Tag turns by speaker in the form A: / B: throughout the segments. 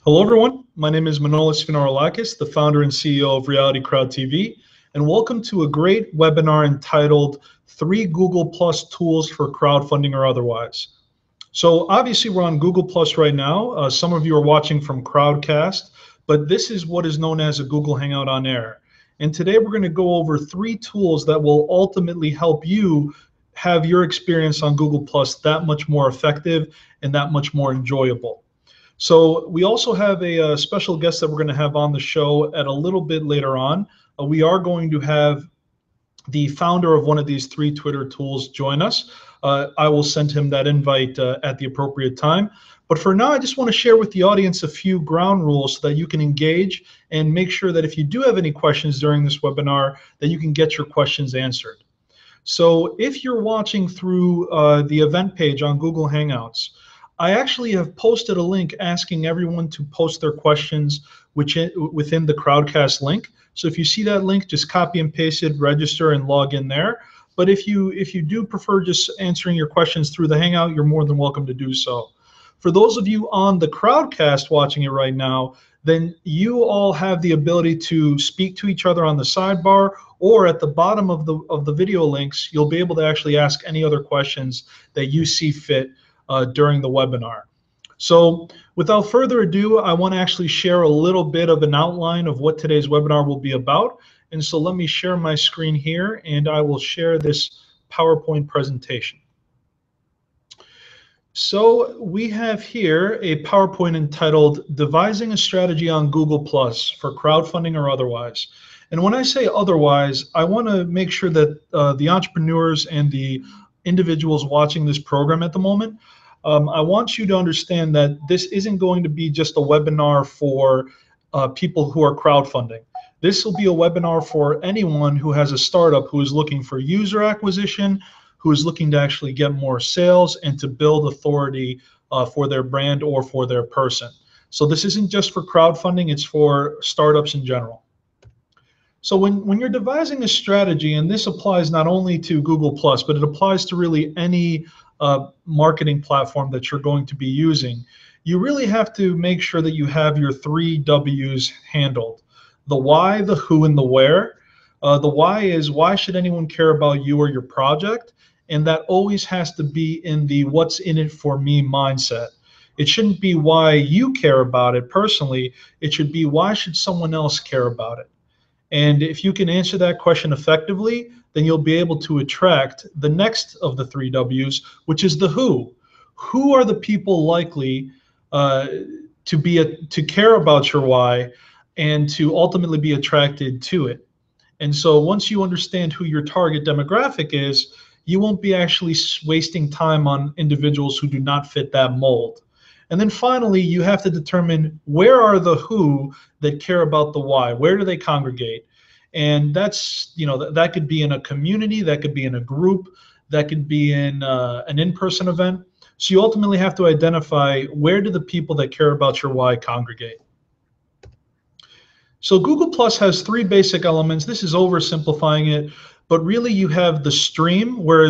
A: Hello, everyone. My name is Manolis Finarolakis, the founder and CEO of Reality Crowd TV, and welcome to a great webinar entitled 3 Google Plus Tools for Crowdfunding or Otherwise. So obviously we're on Google Plus right now. Some of you are watching from Crowdcast, but this is what is known as a Google Hangout on Air. And today we're going to go over 3 tools that will ultimately help you have your experience on Google Plus that much more effective and that much more enjoyable. So we also have a special guest that we're going to have on the show at a little bit later on. We are going to have the founder of one of these 3 Twitter tools join us. I will send him that invite at the appropriate time. But for now, I just want to share with the audience a few ground rules so that you can engage and make sure that if you do have any questions during this webinar, that you can get your questions answered. So if you're watching through the event page on Google Hangouts, I actually have posted a link asking everyone to post their questions within the Crowdcast link. So if you see that link, just copy and paste it, register, and log in there. But if you do prefer just answering your questions through the Hangout, you're more than welcome to do so. For those of you on the Crowdcast watching it right now, then you all have the ability to speak to each other on the sidebar, or at the bottom of the video links, you'll be able to actually ask any other questions that you see fit during the webinar. So without further ado, I want to actually share a little bit of an outline of what today's webinar will be about. And so let me share my screen here, and I will share this PowerPoint presentation. So we have here a PowerPoint entitled Devising a Strategy on Google Plus for Crowdfunding or Otherwise. And when I say otherwise, I want to make sure that the entrepreneurs and the individuals watching this program at the moment, I want you to understand that this isn't going to be just a webinar for people who are crowdfunding. This will be a webinar for anyone who has a startup who is looking for user acquisition, who is looking to actually get more sales and to build authority for their brand or for their person. So this isn't just for crowdfunding, it's for startups in general. So when you're devising a strategy, and this applies not only to Google+, but it applies to really any marketing platform that you're going to be using, you really have to make sure that you have your 3 W's handled. The why, the who, and the where. The why is, why should anyone care about you or your project? And that always has to be in the what's in it for me mindset. It shouldn't be why you care about it personally. It should be why should someone else care about it? And if you can answer that question effectively, then you'll be able to attract the next of the 3 W's, which is the who. Who are the people likely to care about your why and to ultimately be attracted to it? And so once you understand who your target demographic is, you won't be actually wasting time on individuals who do not fit that mold. And then finally, you have to determine where are the who that care about the why. Where do they congregate? And that's, that could be in a community, that could be in a group, that could be in an in-person event. So you ultimately have to identify where do the people that care about your why congregate. So Google Plus has 3 basic elements. This is oversimplifying it, but really you have the stream, where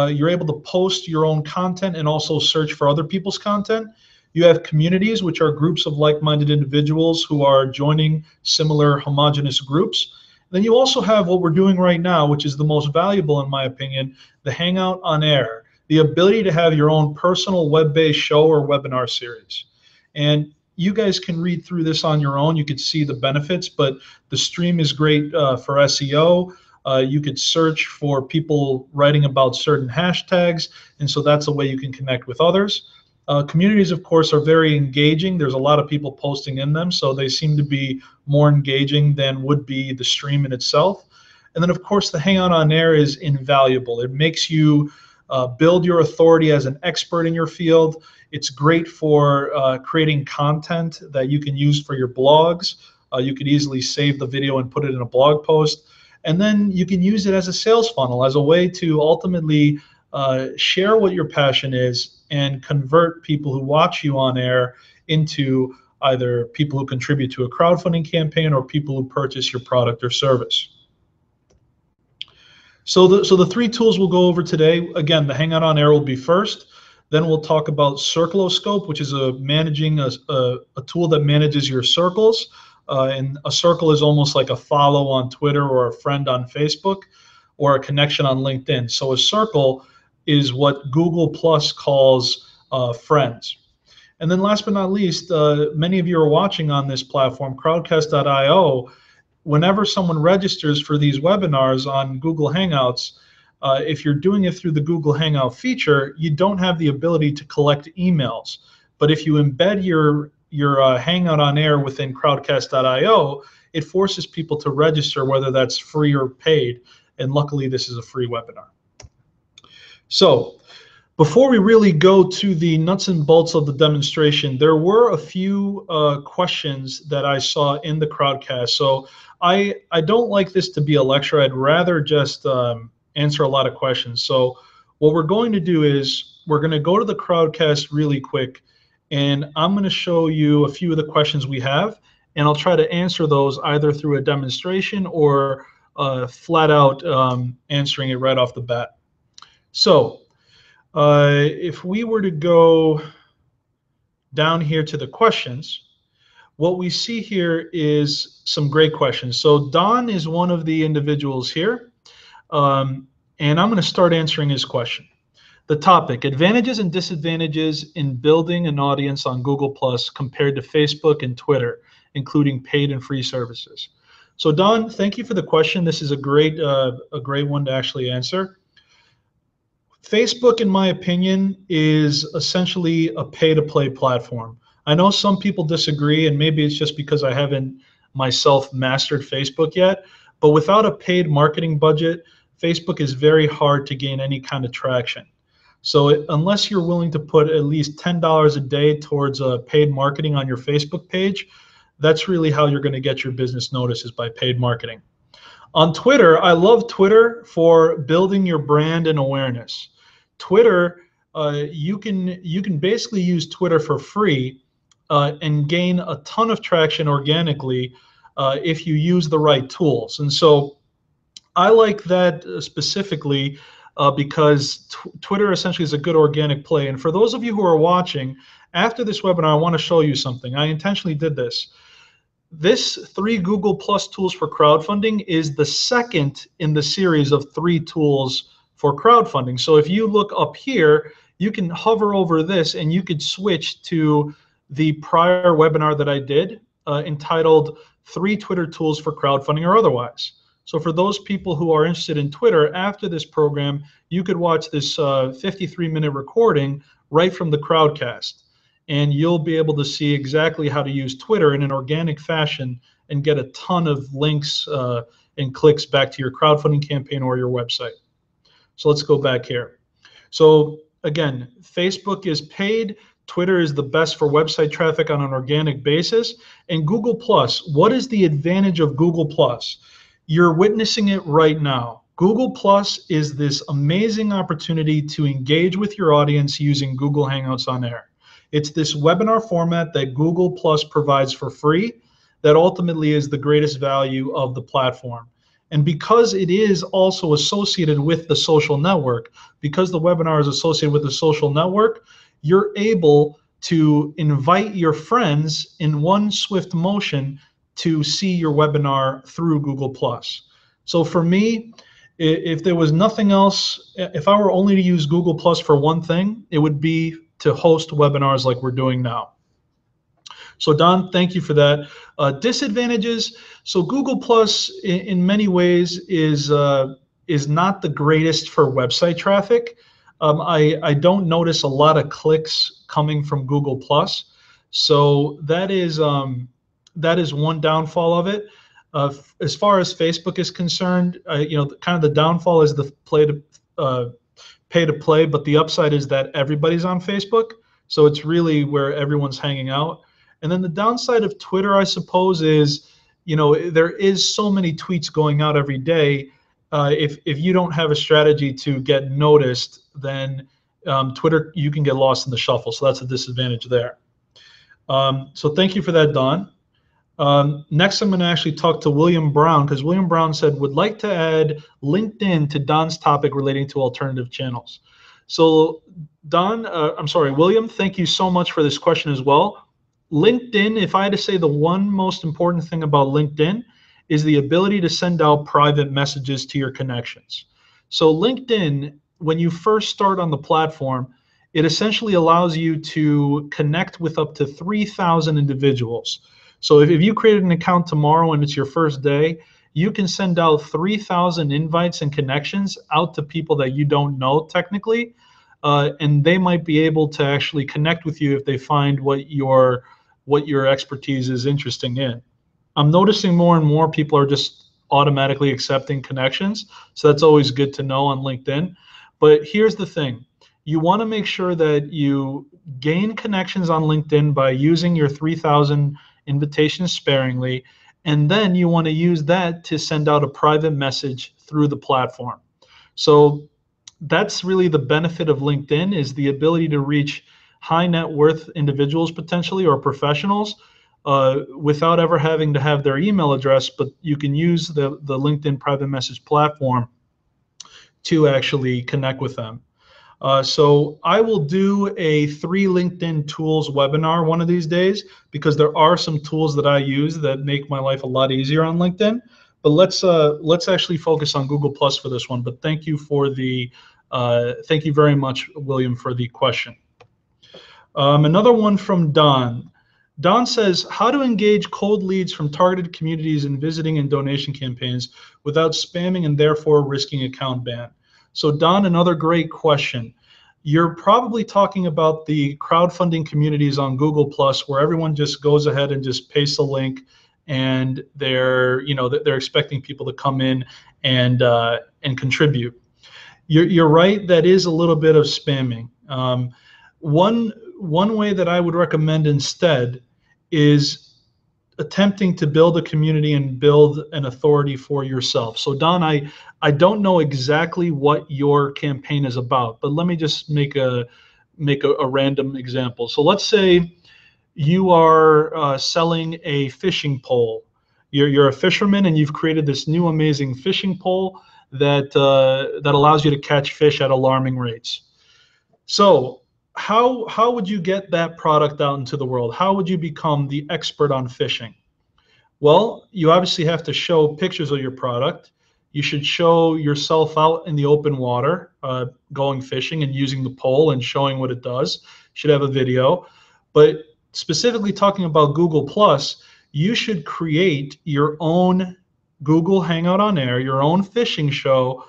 A: you're able to post your own content and also search for other people's content. You have communities, which are groups of like-minded individuals who are joining similar homogenous groups. Then you also have what we're doing right now, which is the most valuable in my opinion, the Hangout on Air, the ability to have your own personal web-based show or webinar series. And you guys can read through this on your own. You could see the benefits, but the stream is great for SEO. You could search for people writing about certain hashtags, and so that's a way you can connect with others. Communities, of course, are very engaging. There's a lot of people posting in them, so they seem to be more engaging than would be the stream in itself. And then, of course, the Hangout on Air is invaluable. It makes you build your authority as an expert in your field. It's great for creating content that you can use for your blogs. You could easily save the video and put it in a blog post. And then you can use it as a sales funnel, as a way to ultimately share what your passion is and convert people who watch you on air into either people who contribute to a crowdfunding campaign or people who purchase your product or service. So the 3 tools we'll go over today, again, the Hangout on Air will be first. Then we'll talk about Circloscope, which is a tool that manages your circles. And a circle is almost like a follow on Twitter or a friend on Facebook or a connection on LinkedIn. So a circle is what Google Plus calls friends. And then last but not least, many of you are watching on this platform, Crowdcast.io. Whenever someone registers for these webinars on Google Hangouts, if you're doing it through the Google Hangout feature, you don't have the ability to collect emails. But if you embed your Hangout on air within Crowdcast.io, it forces people to register, whether that's free or paid. And luckily, this is a free webinar. So before we really go to the nuts and bolts of the demonstration, there were a few questions that I saw in the Crowdcast. So I don't like this to be a lecture. I'd rather just answer a lot of questions. So what we're going to do is we're going to go to the Crowdcast really quick, and I'm going to show you a few of the questions we have, and I'll try to answer those either through a demonstration or flat out answering it right off the bat. So if we were to go down here to the questions, what we see here is some great questions. So Don is one of the individuals here, and I'm going to start answering his question. The topic: advantages and disadvantages in building an audience on Google Plus compared to Facebook and Twitter, including paid and free services. So Don, thank you for the question. This is a great one to actually answer. Facebook, in my opinion, is essentially a pay-to-play platform. I know some people disagree, and maybe it's just because I haven't myself mastered Facebook yet, but without a paid marketing budget, Facebook is very hard to gain any kind of traction. So unless you're willing to put at least $10 a day towards paid marketing on your Facebook page, that's really how you're going to get your business notices, by paid marketing. On Twitter, I love Twitter for building your brand and awareness. Twitter, you can basically use Twitter for free and gain a ton of traction organically if you use the right tools. And so I like that specifically because Twitter essentially is a good organic play. And for those of you who are watching, after this webinar, I want to show you something. I intentionally did this. This 3 Google Plus tools for crowdfunding is the second in the series of 3 tools for crowdfunding. So if you look up here, you can hover over this and you could switch to the prior webinar that I did entitled 3 Twitter Tools for Crowdfunding or Otherwise. So for those people who are interested in Twitter, after this program, you could watch this 53-minute recording right from the Crowdcast. And you'll be able to see exactly how to use Twitter in an organic fashion and get a ton of links and clicks back to your crowdfunding campaign or your website. So let's go back here. So again, Facebook is paid. Twitter is the best for website traffic on an organic basis. And Google Plus, what is the advantage of Google Plus? You're witnessing it right now. Google Plus is this amazing opportunity to engage with your audience using Google Hangouts on air. It's this webinar format that Google Plus provides for free that ultimately is the greatest value of the platform. And because it is also associated with the social network, because the webinar is associated with the social network, you're able to invite your friends in one swift motion to see your webinar through Google Plus. So for me, if there was nothing else, if I were only to use Google Plus for one thing, it would be to host webinars like we're doing now. So Don, thank you for that. Disadvantages. So Google Plus in many ways is not the greatest for website traffic. I don't notice a lot of clicks coming from Google Plus. So that is one downfall of it. As far as Facebook is concerned, kind of the downfall is the pay to play, but the upside is that everybody's on Facebook. So it's really where everyone's hanging out. And then the downside of Twitter, I suppose, is, there is so many tweets going out every day. If you don't have a strategy to get noticed, then Twitter, you can get lost in the shuffle. So that's a disadvantage there. So thank you for that, Don. Next, I'm going to actually talk to William Brown, because William Brown said, would like to add LinkedIn to Don's topic relating to alternative channels. So William, thank you so much for this question as well. LinkedIn, if I had to say the one most important thing about LinkedIn, is the ability to send out private messages to your connections. So LinkedIn, when you first start on the platform, it essentially allows you to connect with up to 3,000 individuals. So if you created an account tomorrow and it's your first day, you can send out 3,000 invites and connections out to people that you don't know technically, and they might be able to actually connect with you if they find what your expertise is interesting in. I'm noticing more and more people are just automatically accepting connections, so that's always good to know on LinkedIn. But here's the thing. You want to make sure that you gain connections on LinkedIn by using your 3,000 invitations sparingly, and then you want to use that to send out a private message through the platform. So that's really the benefit of LinkedIn, is the ability to reach high net worth individuals potentially, or professionals, without ever having to have their email address, but you can use the LinkedIn private message platform to actually connect with them. So I will do a 3 LinkedIn tools webinar one of these days, because there are some tools that I use that make my life a lot easier on LinkedIn. But let's actually focus on Google Plus for this one. But thank you very much, William, for the question. Another one from Don. Don says, how to engage cold leads from targeted communities in visiting and donation campaigns without spamming and therefore risking account ban? So Don, another great question. You're probably talking about the crowdfunding communities on Google Plus, where everyone just goes ahead and just pastes a link, and they're expecting people to come in and contribute. You're right. That is a little bit of spamming. One way that I would recommend instead is attempting to build a community and build an authority for yourself. So Don, I don't know exactly what your campaign is about, but let me just make a random example. So let's say you are selling a fishing pole. You're a fisherman, and you've created this new amazing fishing pole that allows you to catch fish at alarming rates. So how would you get that product out into the world? How would you become the expert on fishing? Well, you obviously have to show pictures of your product. You should show yourself out in the open water, going fishing and using the pole and showing what it does. You should have a video. But specifically talking about Google Plus, you should create your own Google Hangout on Air, your own fishing show,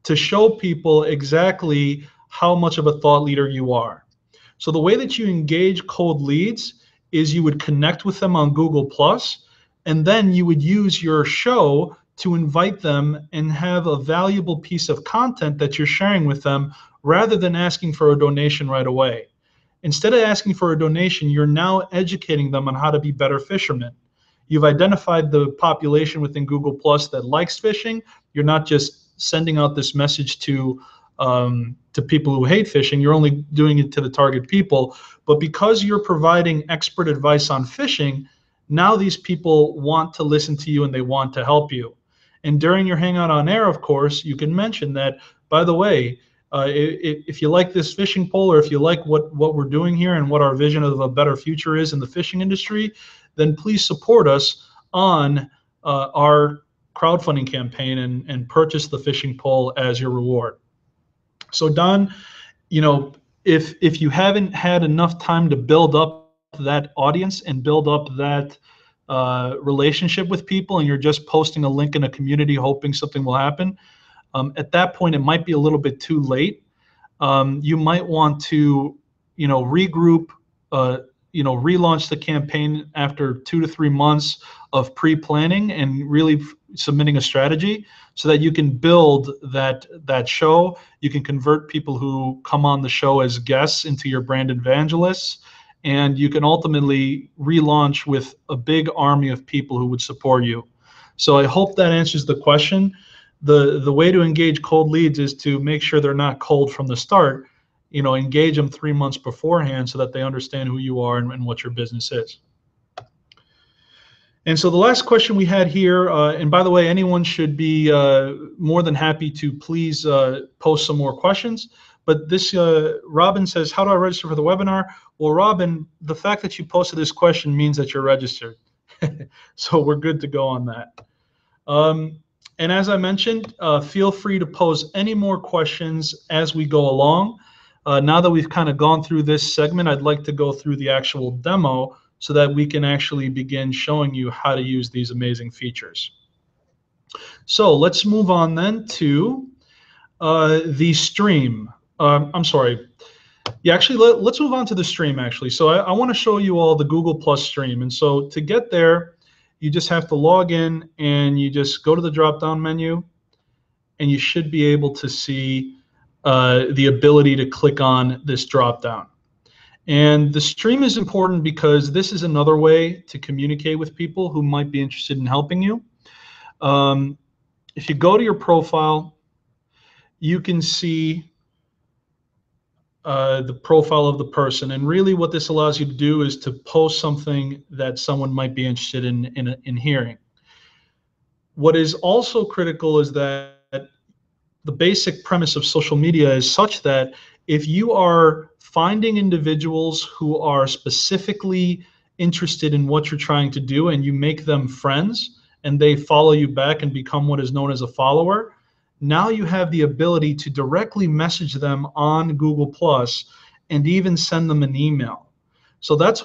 A: to show people exactly how much of a thought leader you are. So the way that you engage cold leads is you would connect with them on Google Plus, and then you would use your show to invite them and have a valuable piece of content that you're sharing with them, rather than asking for a donation right away. Instead of asking for a donation, you're now educating them on how to be better fishermen. You've identified the population within Google Plus that likes fishing. You're not just sending out this message to people who hate fishing. You're only doing it to the target people. But because you're providing expert advice on fishing, now these people want to listen to you and they want to help you. And during your Hangout on Air, of course, you can mention that, by the way, if you like this fishing pole, or if you like what we're doing here and what our vision of a better future is in the fishing industry, then please support us on our crowdfunding campaign and purchase the fishing pole as your reward. So Don, if you haven't had enough time to build up that audience and build up that relationship with people, and you're just posting a link in a community hoping something will happen, at that point it might be a little bit too late. You might want to regroup, relaunch the campaign after 2 to 3 months of pre-planning and really submitting a strategy, so that you can build that show. You can convert people who come on the show as guests into your brand evangelists, and you can ultimately relaunch with a big army of people who would support you. So I hope that answers the question. The way to engage cold leads is to make sure they're not cold from the start. Engage them 3 months beforehand so that they understand who you are and what your business is. And so the last question we had here, and by the way, anyone should be more than happy to please post some more questions. But this Robin says, how do I register for the webinar? Well, Robin, the fact that you posted this question means that you're registered. So we're good to go on that. And as I mentioned, feel free to pose any more questions as we go along. Now that we've kind of gone through this segment, I'd like to go through the actual demo so that we can actually begin showing you how to use these amazing features. So let's move on then to the stream. I'm sorry. Yeah, actually, let's move on to the stream, actually. So I want to show you all the Google Plus stream. And so to get there, you just have to log in and you just go to the drop-down menu, and you should be able to see the ability to click on this drop-down. And the stream is important because this is another way to communicate with people who might be interested in helping you. If you go to your profile, you can see the profile of the person, and really what this allows you to do is to post something that someone might be interested in hearing. What is also critical is that the basic premise of social media is such that if you are finding individuals who are specifically interested in what you're trying to do and you make them friends and they follow you back and become what is known as a follower, now you have the ability to directly message them on Google Plus and even send them an email. So that's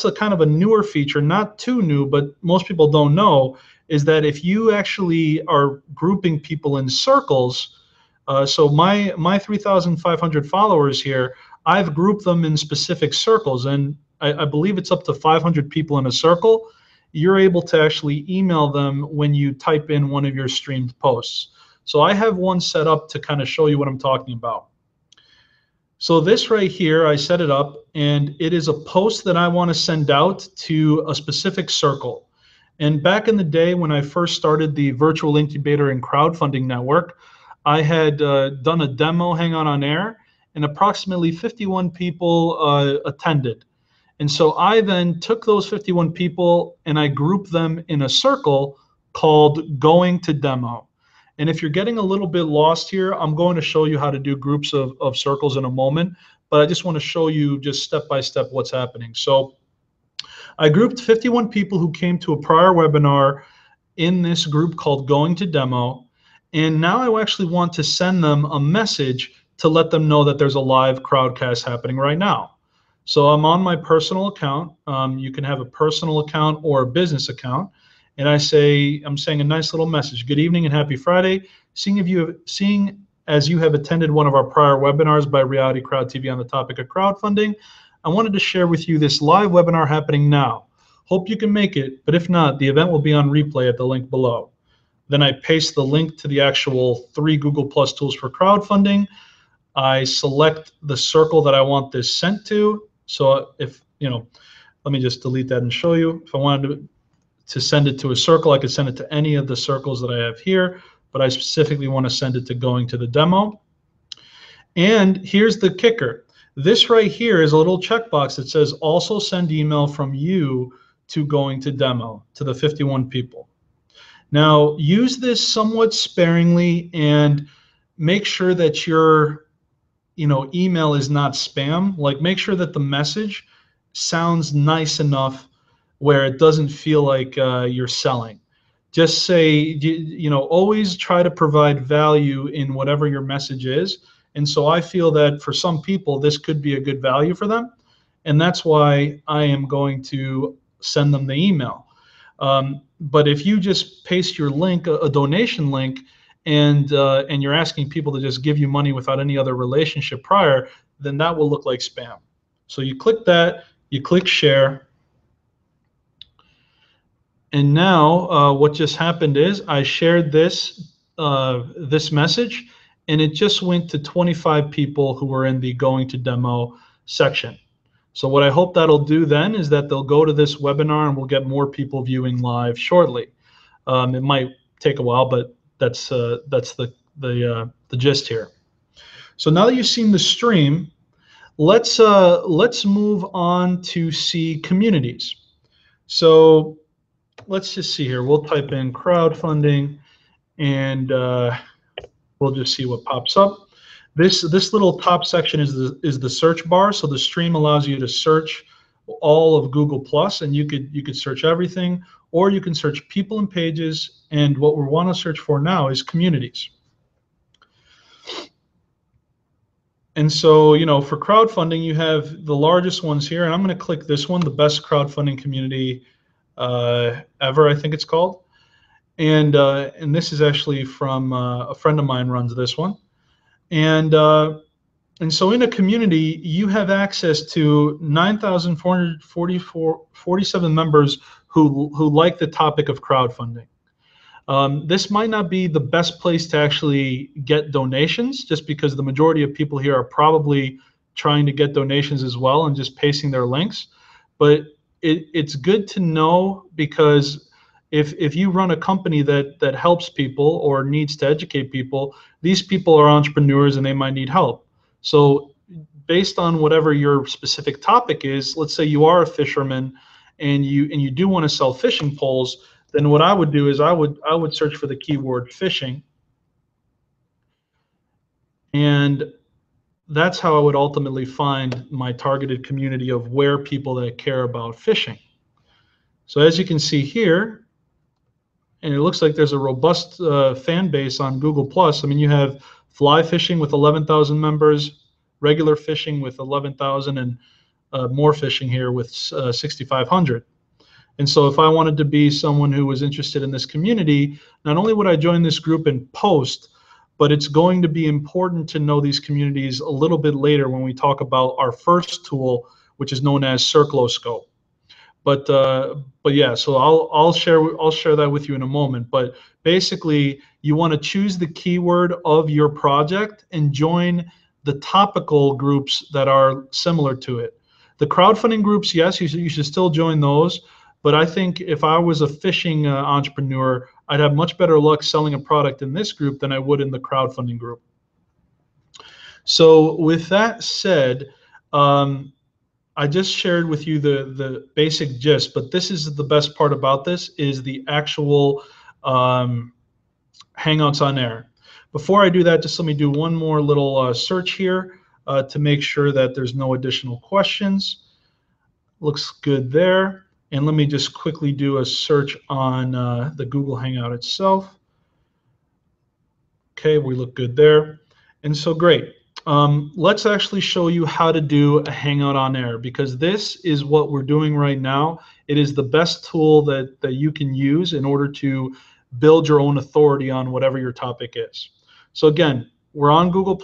A: a kind of a newer feature, not too new, but most people don't know, is that if you actually are grouping people in circles, so my 3,500 followers here, I've grouped them in specific circles, and I believe it's up to 500 people in a circle. You're able to actually email them when you type in one of your streamed posts. So I have one set up to kind of show you what I'm talking about. So this right here, I set it up, and it is a post that I want to send out to a specific circle. And back in the day when I first started the virtual incubator and crowdfunding network, I had done a demo, Hang On Air, and approximately 51 people attended. And so I then took those 51 people and I grouped them in a circle called Going to Demo. And if you're getting a little bit lost here, I'm going to show you how to do groups of circles in a moment, but I just want to show you just step by step what's happening. So I grouped 51 people who came to a prior webinar in this group called Going to Demo, and now I actually want to send them a message to let them know that there's a live Crowdcast happening right now. So I'm on my personal account. You can have a personal account or a business account. And I'm saying a nice little message. Good evening and happy Friday. Seeing as you have attended one of our prior webinars by Reality Crowd TV on the topic of crowdfunding, I wanted to share with you this live webinar happening now. Hope you can make it, but if not, the event will be on replay at the link below. Then I paste the link to the actual 3 Google Plus tools for crowdfunding. I select the circle that I want this sent to. So if, let me just delete that and show you. If I wanted to send it to a circle, I could send it to any of the circles that I have here, but I specifically want to send it to Going to the Demo. And here's the kicker. This right here is a little checkbox that says also send email from you to Going to Demo to the 51 people. Now use this somewhat sparingly and make sure that your email is not spam. Like, make sure that the message sounds nice enough where it doesn't feel like you're selling. Just say, always try to provide value in whatever your message is. And so I feel that for some people, this could be a good value for them. And that's why I am going to send them the email. But if you just paste your link, a donation link, and you're asking people to just give you money without any other relationship prior, then that will look like spam. So you click that, you click share. And now what just happened is I shared this message, and it just went to 25 people who were in the Going to Demo section. So what I hope that'll do then is that they'll go to this webinar and we'll get more people viewing live shortly. It might take a while, but that's the gist here. So now that you've seen the stream, let's move on to see communities. So let's just see here. We'll type in crowdfunding, and we'll just see what pops up. This little top section is the search bar. So the stream allows you to search all of Google Plus, and you could search everything, or you can search people and pages. And what we want to search for now is communities. And so, for crowdfunding, you have the largest ones here, and I'm going to click this one, the best crowdfunding community ever, I think it's called. And this is actually from a friend of mine runs this one. And so in a community, you have access to 9,447 members who like the topic of crowdfunding. This might not be the best place to actually get donations, just because the majority of people here are probably trying to get donations as well and just pasting their links. But it's good to know, because if you run a company that helps people or needs to educate people, these people are entrepreneurs and they might need help. So based on whatever your specific topic is, let's say you are a fisherman and you do want to sell fishing poles, then what I would do is I would search for the keyword fishing, and that's how I would ultimately find my targeted community of where people that care about fishing. So as you can see here, and it looks like there's a robust fan base on Google Plus. I mean, you have fly fishing with 11,000 members, regular fishing with 11,000, and more fishing here with 6,500. And so if I wanted to be someone who was interested in this community, not only would I join this group and post, but it's going to be important to know these communities a little bit later when we talk about our first tool, which is known as Circloscope. But yeah, so I'll share that with you in a moment. But basically, you want to choose the keyword of your project and join the topical groups that are similar to it. The crowdfunding groups, yes, you should still join those. But I think if I was a fishing entrepreneur, I'd have much better luck selling a product in this group than I would in the crowdfunding group. So with that said, I just shared with you the basic gist, but this is the best part about this, is the actual Hangouts on Air. Before I do that, just let me do one more little search here to make sure that there's no additional questions. Looks good there. And let me just quickly do a search on the Google Hangout itself. Okay, we look good there. And so great. Let's actually show you how to do a Hangout on Air, because this is what we're doing right now. It is the best tool that you can use in order to build your own authority on whatever your topic is. So again, we're on Google+.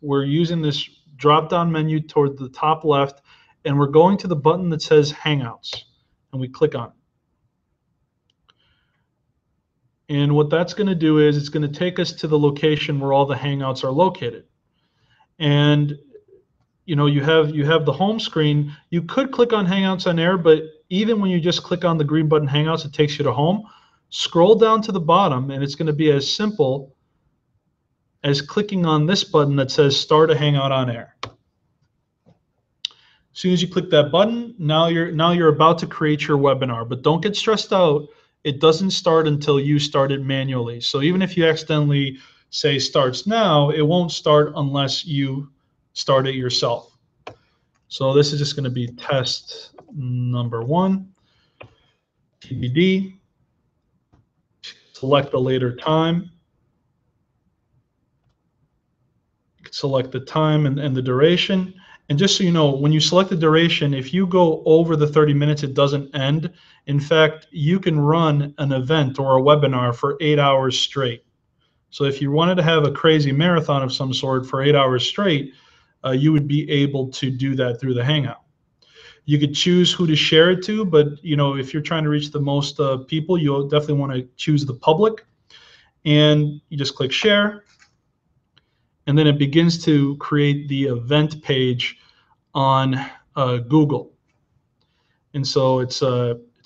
A: We're using this drop-down menu toward the top left, and we're going to the button that says Hangouts. And we click on it. And what that's going to do is it's going to take us to the location where all the Hangouts are located. And you have the home screen. You could click on Hangouts on Air, but even when you just click on the green button Hangouts, it takes you to home. Scroll down to the bottom, and it's going to be as simple as clicking on this button that says Start a Hangout on Air. As soon as you click that button, now you're about to create your webinar. But don't get stressed out. It doesn't start until you start it manually. So even if you accidentally say starts now, it won't start unless you start it yourself. So this is just going to be test number 1, TBD. Select the later time. Select the time and the duration. And just so you know, when you select the duration, if you go over the 30 minutes, it doesn't end. In fact, you can run an event or a webinar for 8 hours straight. So if you wanted to have a crazy marathon of some sort for 8 hours straight, you would be able to do that through the Hangout. You could choose who to share it to, but if you're trying to reach the most people, you'll definitely want to choose the public. And you just click share. And then it begins to create the event page on Google. And so it's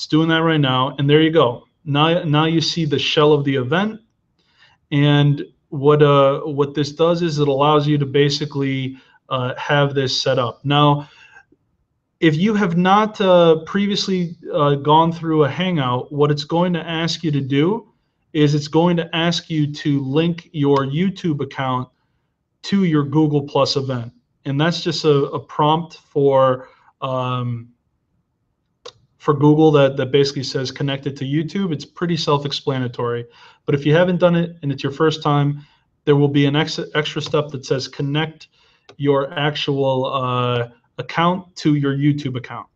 A: doing that right now. And there you go. Now you see the shell of the event. And what this does is it allows you to basically have this set up. Now, if you have not previously gone through a Hangout, what it's going to ask you to do is it's going to ask you to link your YouTube account to your Google Plus event. And that's just a prompt for Google that basically says connected to YouTube. It's pretty self-explanatory. But if you haven't done it and it's your first time, there will be an extra step that says connect your actual account to your YouTube account.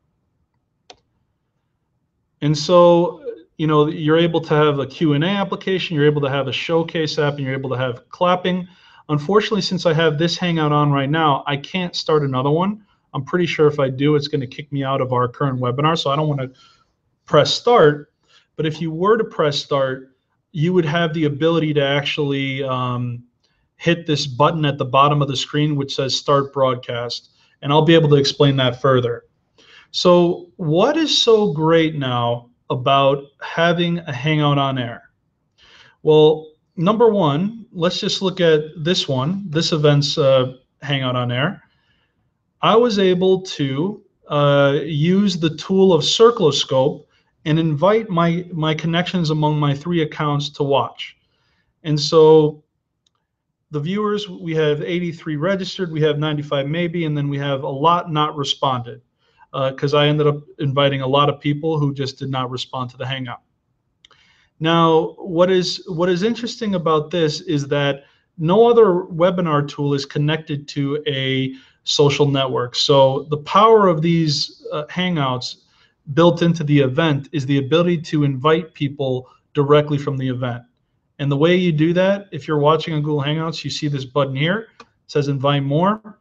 A: And so, you know, you're able to have a Q&A application, you're able to have a showcase app, and you're able to have clapping. Unfortunately, since I have this Hangout on right now, I can't start another one. I'm pretty sure if I do, it's going to kick me out of our current webinar, so I don't want to press start. But if you were to press start, you would have the ability to actually hit this button at the bottom of the screen which says Start Broadcast, and I'll be able to explain that further. So what is so great now about having a Hangout on air? Well, number one, let's just look at this one, this event's Hangout on air. I was able to use the tool of Circloscope and invite my connections among my 3 accounts to watch. And so the viewers, we have 83 registered, we have 95 maybe, and then we have a lot not responded because I ended up inviting a lot of people who just did not respond to the Hangout. Now, what is interesting about this is that no other webinar tool is connected to a social network. So the power of these Hangouts built into the event is the ability to invite people directly from the event. And the way you do that, if you're watching on Google Hangouts, you see this button here. It says invite more.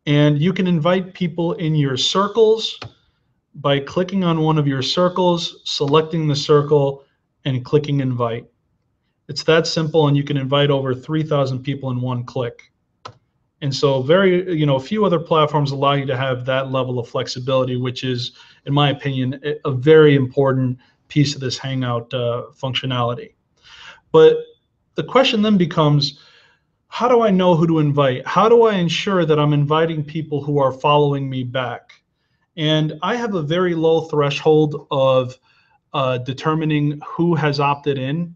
A: And you can invite people in your circles by clicking on one of your circles, selecting the circle, and clicking invite. It's that simple, and you can invite over 3,000 people in one click. And so a few other platforms allow you to have that level of flexibility, which is, in my opinion, a very important piece of this Hangout functionality. But the question then becomes, how do I know who to invite? How do I ensure that I'm inviting people who are following me back? And I have a very low threshold of determining who has opted in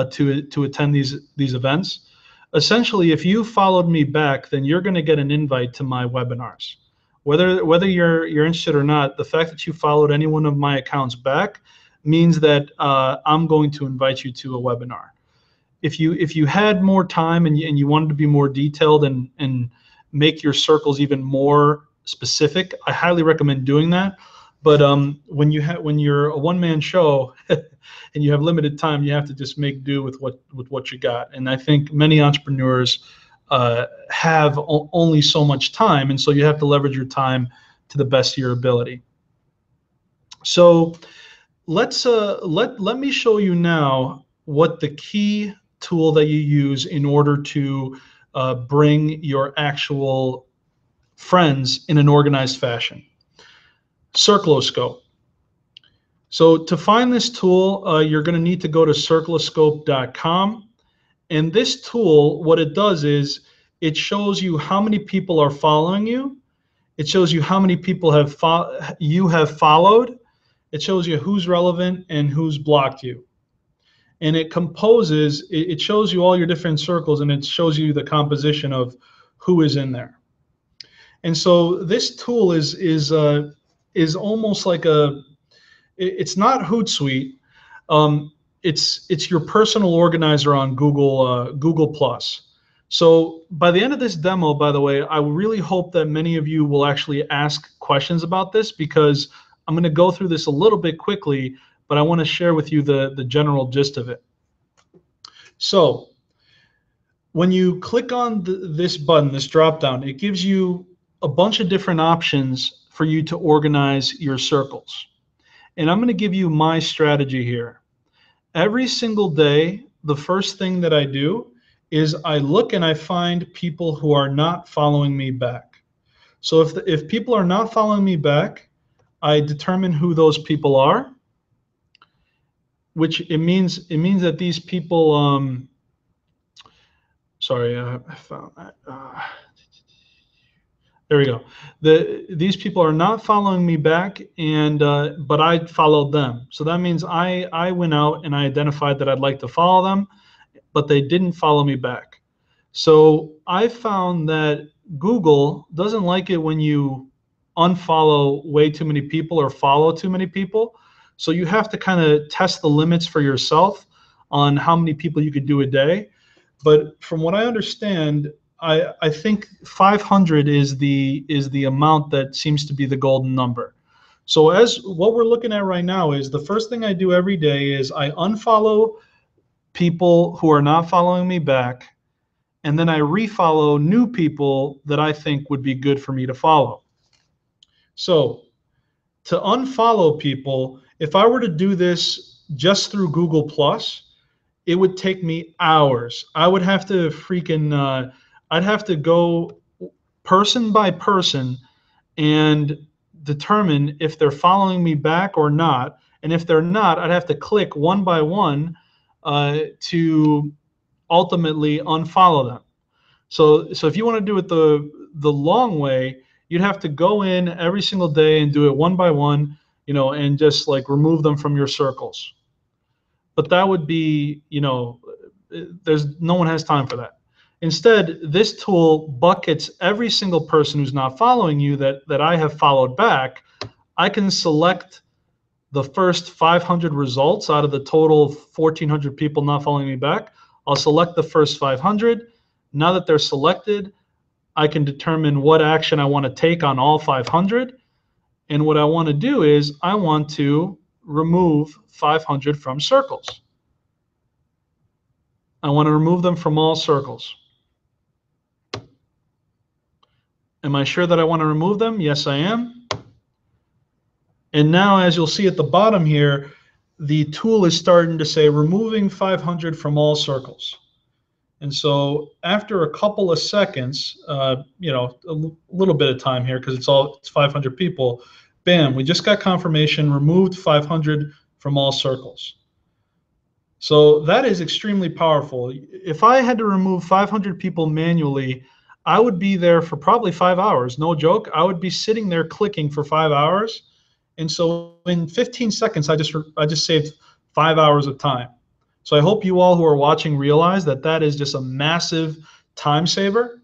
A: to attend these events. Essentially, if you followed me back, then you're going to get an invite to my webinars. Whether you're interested or not, the fact that you followed any one of my accounts back means that I'm going to invite you to a webinar. If you had more time and you wanted to be more detailed and make your circles even more specific, I highly recommend doing that. But when you're a one-man show and you have limited time, you have to just make do with what you got. And I think many entrepreneurs have only so much time, and so you have to leverage your time to the best of your ability. So let me show you now what the key tool that you use in order to bring your actual friends in an organized fashion. Circloscope. So to find this tool, you're going to need to go to circloscope.com. And this tool, what it does is it shows you how many people are following you. It shows you how many people you have followed. It shows you who's relevant and who's blocked you. And it shows you all your different circles, and it shows you the composition of who is in there. And so this tool is almost like it's not Hootsuite. It's your personal organizer on Google Plus. So by the end of this demo, by the way, I really hope that many of you will actually ask questions about this, because I'm going to go through this a little bit quickly, but I want to share with you the general gist of it. So when you click on this button, this drop down, it gives you a bunch of different options for you to organize your circles. And I'm going to give you my strategy here. Every single day, the first thing that I do is I look and I find people who are not following me back. So if people are not following me back, I determine who those people are, which it means that these people, sorry, I found that. There we go. These people are not following me back, but I followed them. So that means I went out and I identified that I'd like to follow them, but they didn't follow me back. So I found that Google doesn't like it when you unfollow way too many people or follow too many people. So you have to kind of test the limits for yourself on how many people you could do a day. But from what I understand, I think 500 is the amount that seems to be the golden number. So as what we're looking at right now is the first thing I do every day is I unfollow people who are not following me back, and then I refollow new people that I think would be good for me to follow. So to unfollow people, if I were to do this just through Google Plus, it would take me hours. I would have to I'd have to go person by person and determine if they're following me back or not. And if they're not, I'd have to click one by one to ultimately unfollow them. So if you want to do it the long way, you'd have to go in every single day and do it one by one, and just like remove them from your circles. But that would be, there's no one has time for that. Instead, this tool buckets every single person who's not following you that I have followed back. I can select the first 500 results out of the total 1,400 people not following me back. I'll select the first 500. Now that they're selected, I can determine what action I want to take on all 500. And what I want to do is I want to remove 500 from circles. I want to remove them from all circles. Am I sure that I want to remove them? Yes, I am. And now, as you'll see at the bottom here, the tool is starting to say removing 500 from all circles. And so after a couple of seconds, a little bit of time here because it's 500 people, bam, we just got confirmation, removed 500 from all circles. So that is extremely powerful. If I had to remove 500 people manually, I would be there for probably 5 hours. No joke. I would be sitting there clicking for 5 hours. And so in 15 seconds, I just saved 5 hours of time. So I hope you all who are watching realize that that is just a massive time saver,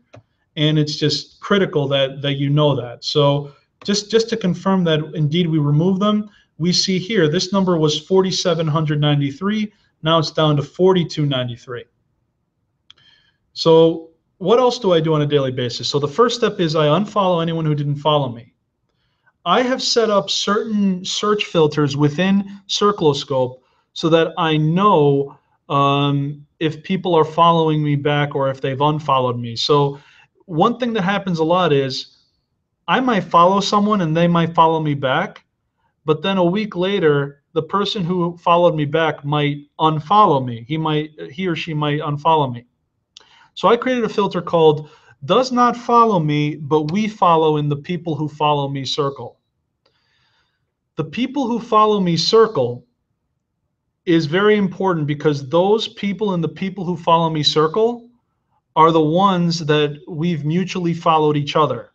A: and it's just critical that you know that. So just to confirm that indeed we remove them, we see here this number was 4,793. Now it's down to 4,293. So what else do I do on a daily basis? So the first step is I unfollow anyone who didn't follow me. I have set up certain search filters within Circloscope so that I know if people are following me back or if they've unfollowed me. So one thing that happens a lot is I might follow someone and they might follow me back, but then a week later, the person who followed me back might unfollow me. He or she might unfollow me. So I created a filter called does not follow me, but we follow in the people who follow me circle. The people who follow me circle is very important because those people in the people who follow me circle are the ones that we've mutually followed each other.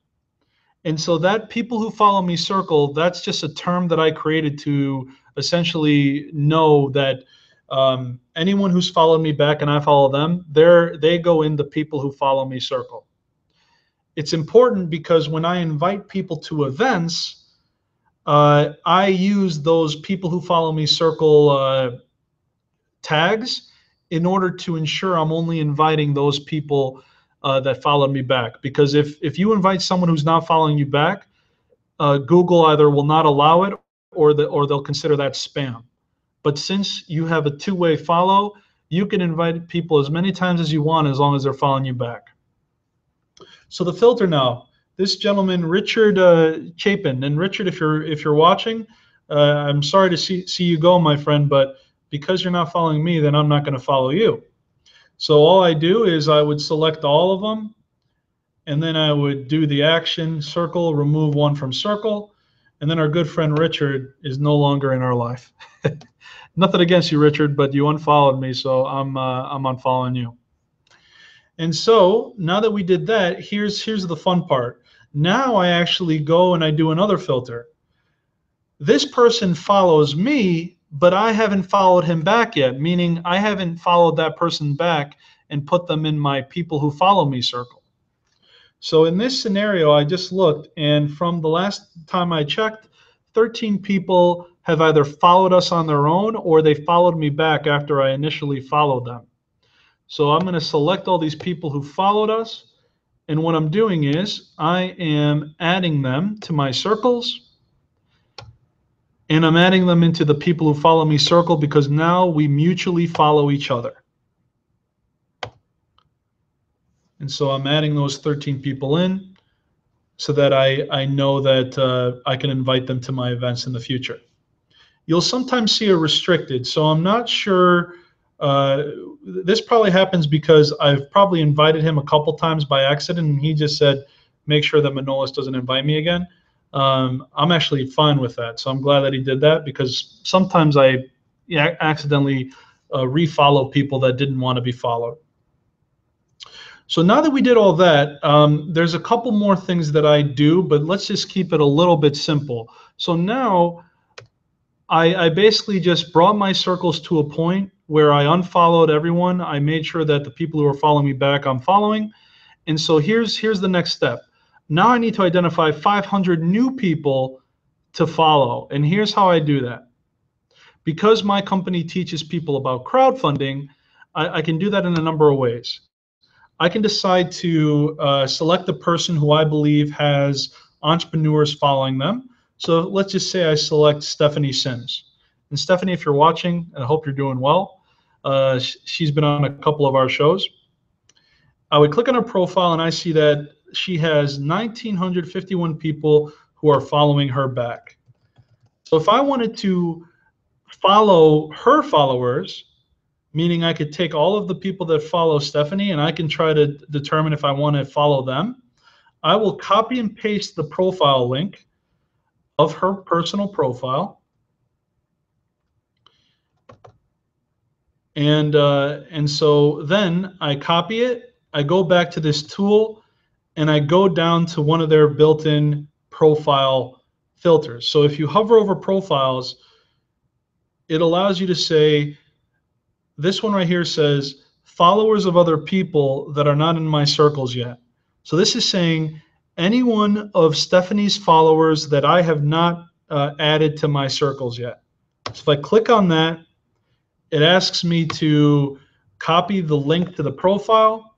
A: And so that people who follow me circle, that's just a term that I created to essentially know that anyone who's followed me back and I follow them, they go in the people who follow me circle. It's important because when I invite people to events, I use those people who follow me circle tags in order to ensure I'm only inviting those people that followed me back. Because if you invite someone who's not following you back, Google either will not allow it or they'll consider that spam. But since you have a two-way follow, you can invite people as many times as you want as long as they're following you back. So the filter now, this gentleman, Richard Chapin, and Richard, if you're watching, I'm sorry to see you go, my friend, but because you're not following me, then I'm not going to follow you. So all I do is I would select all of them, and then I would do the action, circle, remove one from circle, and then our good friend Richard is no longer in our life. Nothing against you, Richard, but you unfollowed me, so I'm unfollowing you. And so now that we did that, here's the fun part. Now I actually go and I do another filter. This person follows me, but I haven't followed him back yet, meaning I haven't followed that person back and put them in my people who follow me circle. So in this scenario, I just looked, and from the last time I checked, 13 people have either followed us on their own or they followed me back after I initially followed them. So I'm going to select all these people who followed us, and what I'm doing is I am adding them to my circles, and I'm adding them into the people who follow me circle because now we mutually follow each other. And so I'm adding those 13 people in so that I know that I can invite them to my events in the future. You'll sometimes see a restricted, so I'm not sure. This probably happens because I've probably invited him a couple times by accident, and he just said, make sure that Manolis doesn't invite me again. I'm actually fine with that, so I'm glad that he did that, because sometimes I accidentally refollow people that didn't want to be followed. So now that we did all that, there's a couple more things that I do, but let's just keep it a little bit simple. So now I basically just brought my circles to a point where I unfollowed everyone. I made sure that the people who are following me back, I'm following. And so here's the next step. Now I need to identify 500 new people to follow. And here's how I do that. Because my company teaches people about crowdfunding, I can do that in a number of ways. I can decide to select the person who I believe has entrepreneurs following them. So let's just say I select Stephanie Sims. And Stephanie, if you're watching, I hope you're doing well. She's been on a couple of our shows. I would click on her profile and I see that she has 1,951 people who are following her back. So if I wanted to follow her followers, meaning I could take all of the people that follow Stephanie and I can try to determine if I want to follow them, I will copy and paste the profile link of her personal profile. And so then I copy it, I go back to this tool, and I go down to one of their built-in profile filters. So if you hover over profiles, it allows you to say, this one right here says, followers of other people that are not in my circles yet. So this is saying anyone of Stephanie's followers that I have not added to my circles yet. So if I click on that, it asks me to copy the link to the profile.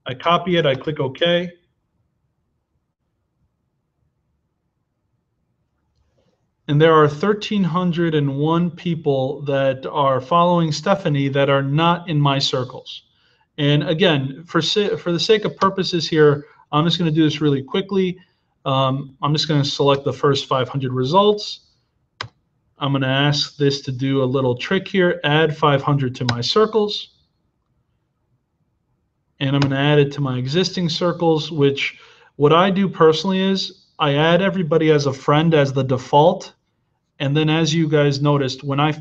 A: I copy it, I click OK. And there are 1,301 people that are following Stephanie that are not in my circles. And again, for the sake of purposes here, I'm just going to do this really quickly. I'm just going to select the first 500 results. I'm going to ask this to do a little trick here, add 500 to my circles. And I'm going to add it to my existing circles, which what I do personally is I add everybody as a friend as the default. And then as you guys noticed, when they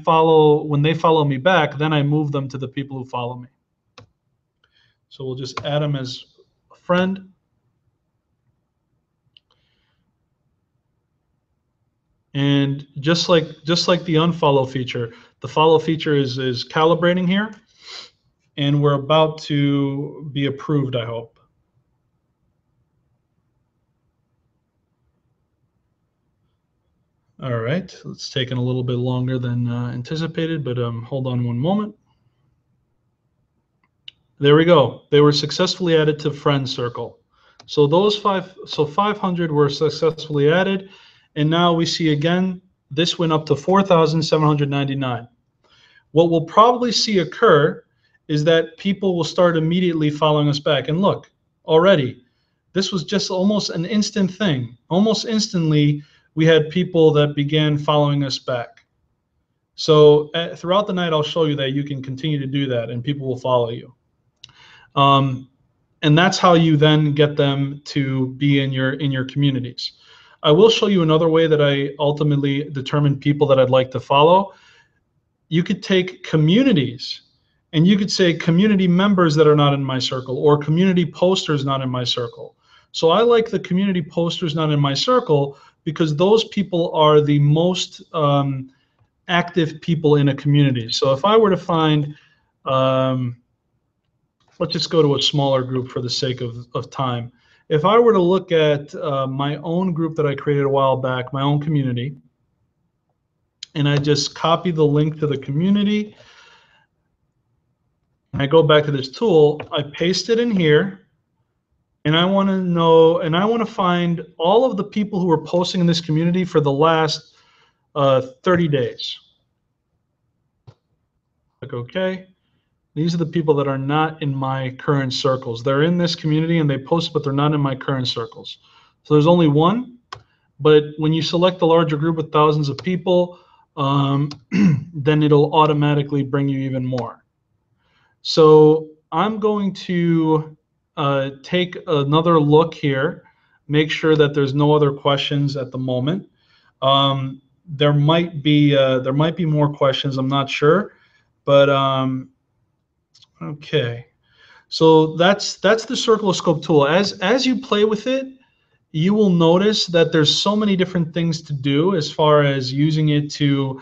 A: follow me back, then I move them to the people who follow me. So we'll just add them as a friend. And just like the unfollow feature, the follow feature is calibrating here. And we're about to be approved, I hope. All right, it's taken a little bit longer than anticipated, but hold on one moment. There we go. They were successfully added to friend circle. So 500 were successfully added, and now we see again this went up to 4,799. What we'll probably see occur is that people will start immediately following us back. And look, already, this was just almost an instant thing. Almost instantly, we had people that began following us back. So throughout the night, I'll show you that you can continue to do that and people will follow you. And that's how you then get them to be in your communities. I will show you another way that I ultimately determine people that I'd like to follow. You could take communities and you could say community members that are not in my circle or community posters not in my circle. So I like the community posters not in my circle because those people are the most active people in a community. So if I were to find let's just go to a smaller group for the sake of time. If I were to look at my own group that I created a while back, my own community, and I just copy the link to the community, and I go back to this tool, I paste it in here, and I want to know, and I want to find all of the people who are posting in this community for the last 30 days. Click OK. These are the people that are not in my current circles. They're in this community and they post, but they're not in my current circles. So there's only one. But when you select a larger group with thousands of people, then it'll automatically bring you even more. So I'm going to take another look here, make sure that there's no other questions at the moment. There might be more questions. I'm not sure, but okay. So that's the Circloscope tool. As you play with it, you will notice that there's so many different things to do as far as using it to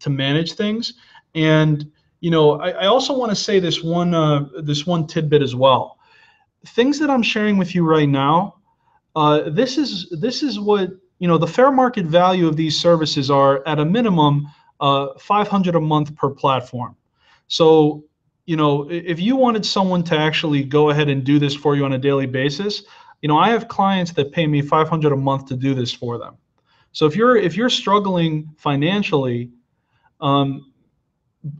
A: manage things. And you know, I also want to say this one tidbit as well. Things that I'm sharing with you right now, this is what, you know, the fair market value of these services are at a minimum $500 a month per platform. So, you know, if you wanted someone to actually go ahead and do this for you on a daily basis, you know, I have clients that pay me $500 a month to do this for them. So if you're struggling financially,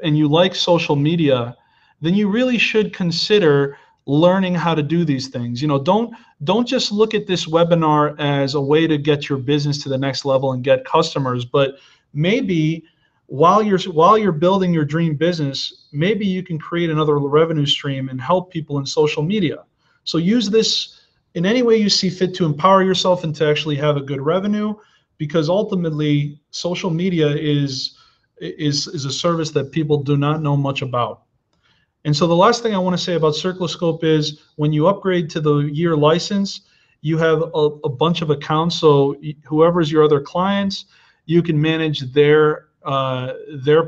A: and you like social media, then you really should consider learning how to do these things. You know, don't just look at this webinar as a way to get your business to the next level and get customers, but maybe while you're building your dream business, maybe you can create another revenue stream and help people in social media. So use this in any way you see fit to empower yourself and to actually have a good revenue, because ultimately social media is a service that people do not know much about. And so the last thing I want to say about Circloscope is when you upgrade to the year license, you have a bunch of accounts. So whoever's your other clients, you can manage their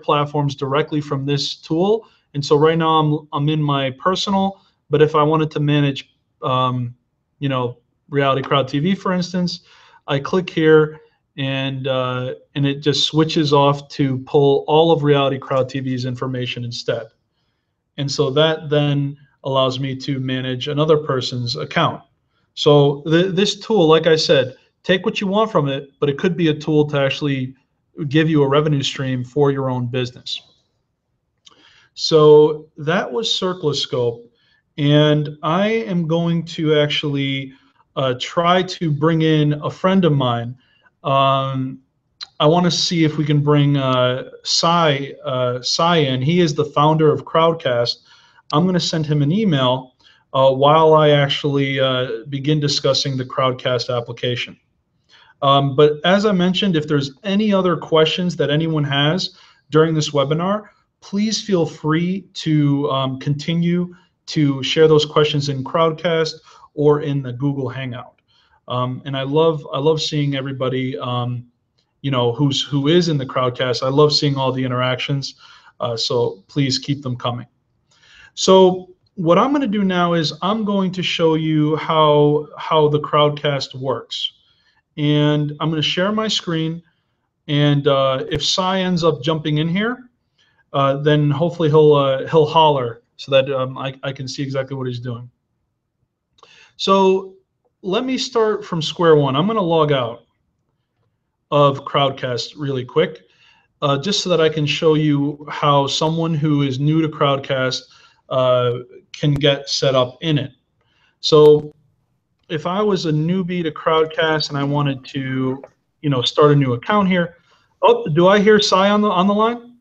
A: platforms directly from this tool. And so right now I'm in my personal, but if I wanted to manage, you know, Reality Crowd TV, for instance, I click here, and it just switches off to pull all of Reality Crowd TV's information instead. And so that then allows me to manage another person's account. So this tool, like I said, take what you want from it, but it could be a tool to actually give you a revenue stream for your own business. So that was Circloscope, and I am going to actually try to bring in a friend of mine. I want to see if we can bring Cy in. He is the founder of Crowdcast. I'm going to send him an email while I actually begin discussing the Crowdcast application. But as I mentioned, if there's any other questions that anyone has during this webinar, please feel free to continue to share those questions in Crowdcast or in the Google Hangout. And I love seeing everybody, you know, who is in the Crowdcast. I love seeing all the interactions. So please keep them coming. So what I'm going to do now is I'm going to show you how the Crowdcast works. And I'm going to share my screen. And if Cy ends up jumping in here, then hopefully he'll holler so that I can see exactly what he's doing. So let me start from square one. I'm going to log out of Crowdcast really quick, just so that I can show you how someone who is new to Crowdcast can get set up in it. So if I was a newbie to Crowdcast and I wanted to, you know, start a new account here. Oh, do I hear Cy on the line?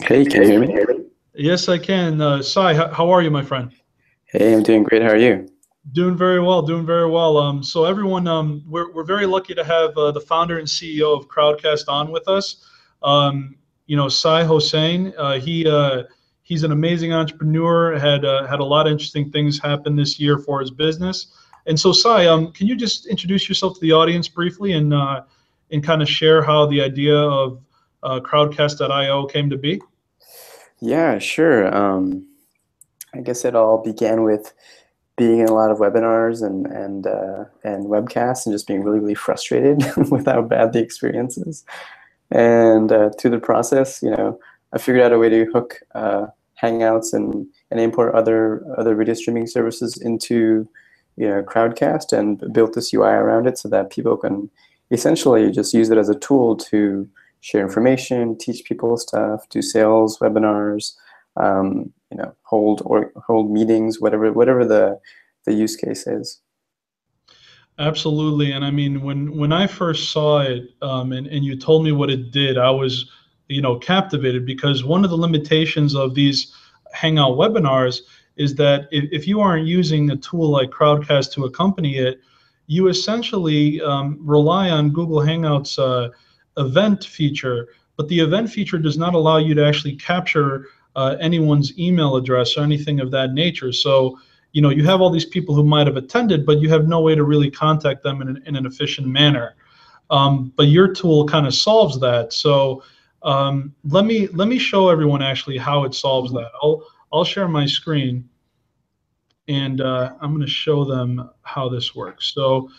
B: Hey, can you hear me?
A: Yes, I can. Cy, how are you, my friend?
B: Hey, I'm doing great. How are you?
A: Doing very well, doing very well. So everyone, we're very lucky to have the founder and CEO of Crowdcast on with us. You know, Cy Hossain, he's an amazing entrepreneur, had a lot of interesting things happen this year for his business. And so Cy, can you just introduce yourself to the audience briefly and kind of share how the idea of Crowdcast.io came to be?
B: Yeah, sure. I guess it all began with being in a lot of webinars and webcasts and just being really, really frustrated with how bad the experience is. And through the process, I figured out a way to hook Hangouts and import other video streaming services into Crowdcast, and built this UI around it so that people can essentially just use it as a tool to share information, teach people stuff, do sales webinars, hold meetings, whatever the use case is.
A: Absolutely. And I mean, when I first saw it, and you told me what it did, I was, captivated, because one of the limitations of these Hangout webinars is that if you aren't using a tool like Crowdcast to accompany it, you essentially rely on Google Hangouts event feature, but the event feature does not allow you to actually capture anyone's email address or anything of that nature. So you have all these people who might have attended, but you have no way to really contact them in an efficient manner. But your tool kind of solves that. So let me show everyone actually how it solves that. I'll share my screen, and I'm going to show them how this works. So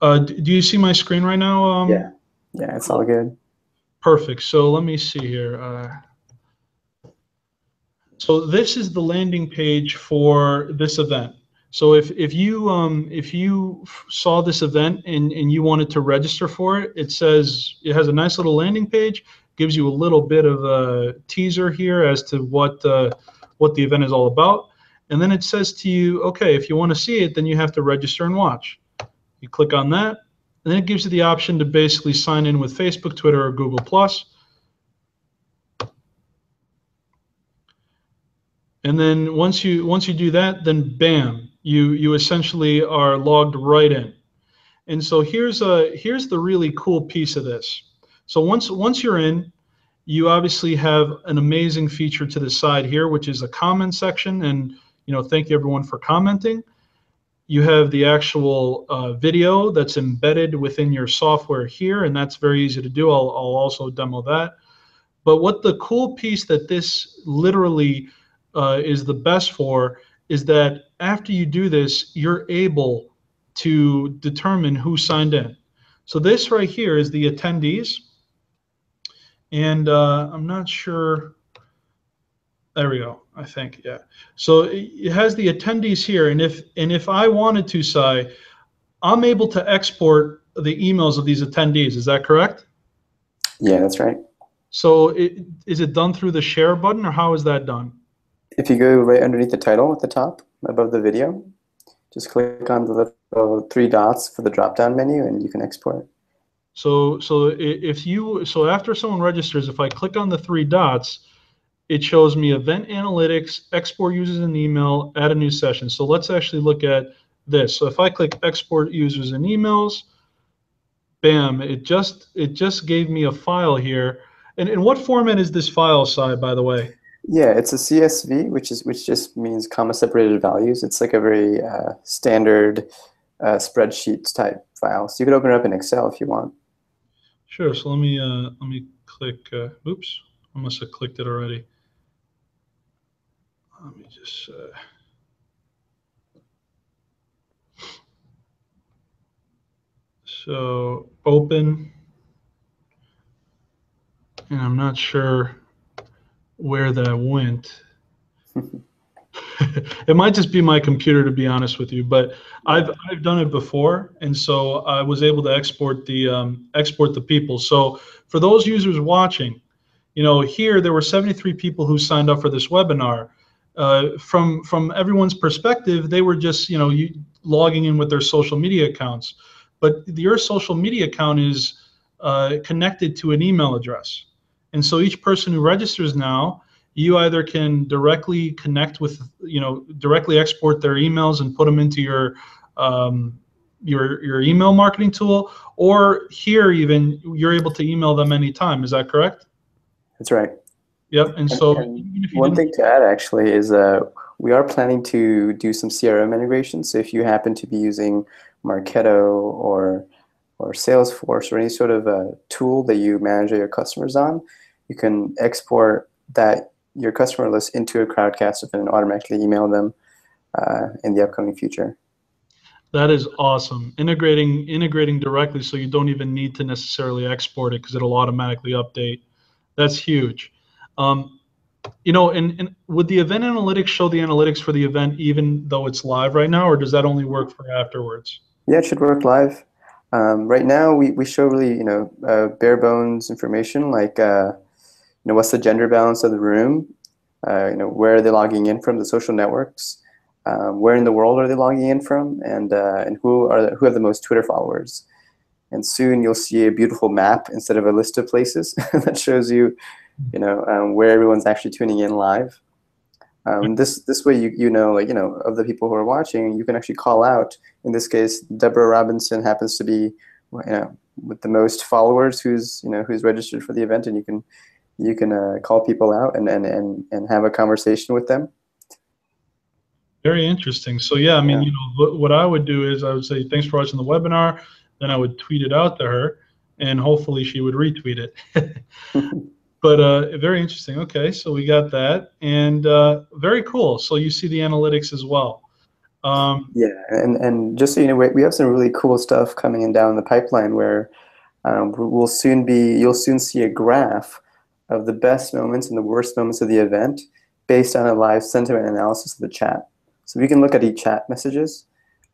A: do you see my screen right now?
B: Yeah, it's all good.
A: Perfect. So let me see here. So this is the landing page for this event. So if you saw this event and you wanted to register for it, it has a nice little landing page, gives you a little bit of a teaser here as to what the event is all about, and then it says to you, okay, if you want to see it, then you have to register and watch. You click on that, and then it gives you the option to basically sign in with Facebook, Twitter, or Google+. And then once you do that, then bam, you essentially are logged right in. And so here's the really cool piece of this. So once you're in, you obviously have an amazing feature to the side here, which is a comment section. And thank you everyone for commenting. You have the actual video that's embedded within your software here, and that's very easy to do. I'll also demo that. But what the cool piece that this literally is the best for is that after you do this, you're able to determine who signed in. So this right here is the attendees, and I'm not sure. There we go. I think, yeah. So it has the attendees here, and if I wanted to, Cy, I'm able to export the emails of these attendees. Is that correct?
B: Yeah, that's right.
A: So is it done through the share button, or how is that done?
B: If you go right underneath the title at the top above the video, just click on the little three dots for the drop-down menu, and you can export.
A: So after someone registers, if I click on the three dots, it shows me event analytics, export users and email, add a new session. So let's actually look at this. So if I click export users and emails, bam, it just gave me a file here. And in what format is this file, Cy, by the way?
B: Yeah, it's a CSV, which just means comma separated values. It's like a very standard spreadsheet type file. So you could open it up in Excel if you want.
A: Sure. So let me click. Oops, I must have clicked it already. Let me just. So open, and I'm not sure where that went. It might just be my computer, to be honest with you, but I've done it before, and so I was able to export the people. So for those users watching, here there were 73 people who signed up for this webinar. From everyone's perspective, they were just logging in with their social media accounts, but your social media account is connected to an email address, and so each person who registers now, you either can directly connect with, directly export their emails and put them into your email marketing tool, or here even you're able to email them anytime. Is that correct?
B: That's right.
A: Yep. And so
B: one thing to add actually is we are planning to do some CRM integration. So if you happen to be using Marketo or Salesforce or any sort of tool that you manage your customers on, you can export that your customer list into a Crowdcast event and automatically email them in the upcoming future.
A: That is awesome. Integrating directly, so you don't even need to necessarily export it because it'll automatically update. That's huge. And would the event analytics show the analytics for the event even though it's live right now, or does that only work for afterwards?
B: Yeah, it should work live. Right now, we show really bare bones information like what's the gender balance of the room, where are they logging in from, the social networks, where in the world are they logging in from, and who have the most Twitter followers. And soon you'll see a beautiful map instead of a list of places that shows you, where everyone's actually tuning in live. This way of the people who are watching, you can actually call out. In this case, Deborah Robinson happens to be with the most followers who's registered for the event, and you can call people out and have a conversation with them.
A: Very interesting. So yeah, I mean, what I would do is I would say, thanks for watching the webinar. Then I would tweet it out to her, and hopefully she would retweet it. But very interesting. Okay, so we got that, and very cool. So you see the analytics as well.
B: Yeah, and just so you know, we have some really cool stuff coming in down the pipeline where you'll soon see a graph of the best moments and the worst moments of the event based on a live sentiment analysis of the chat. So we can look at each chat messages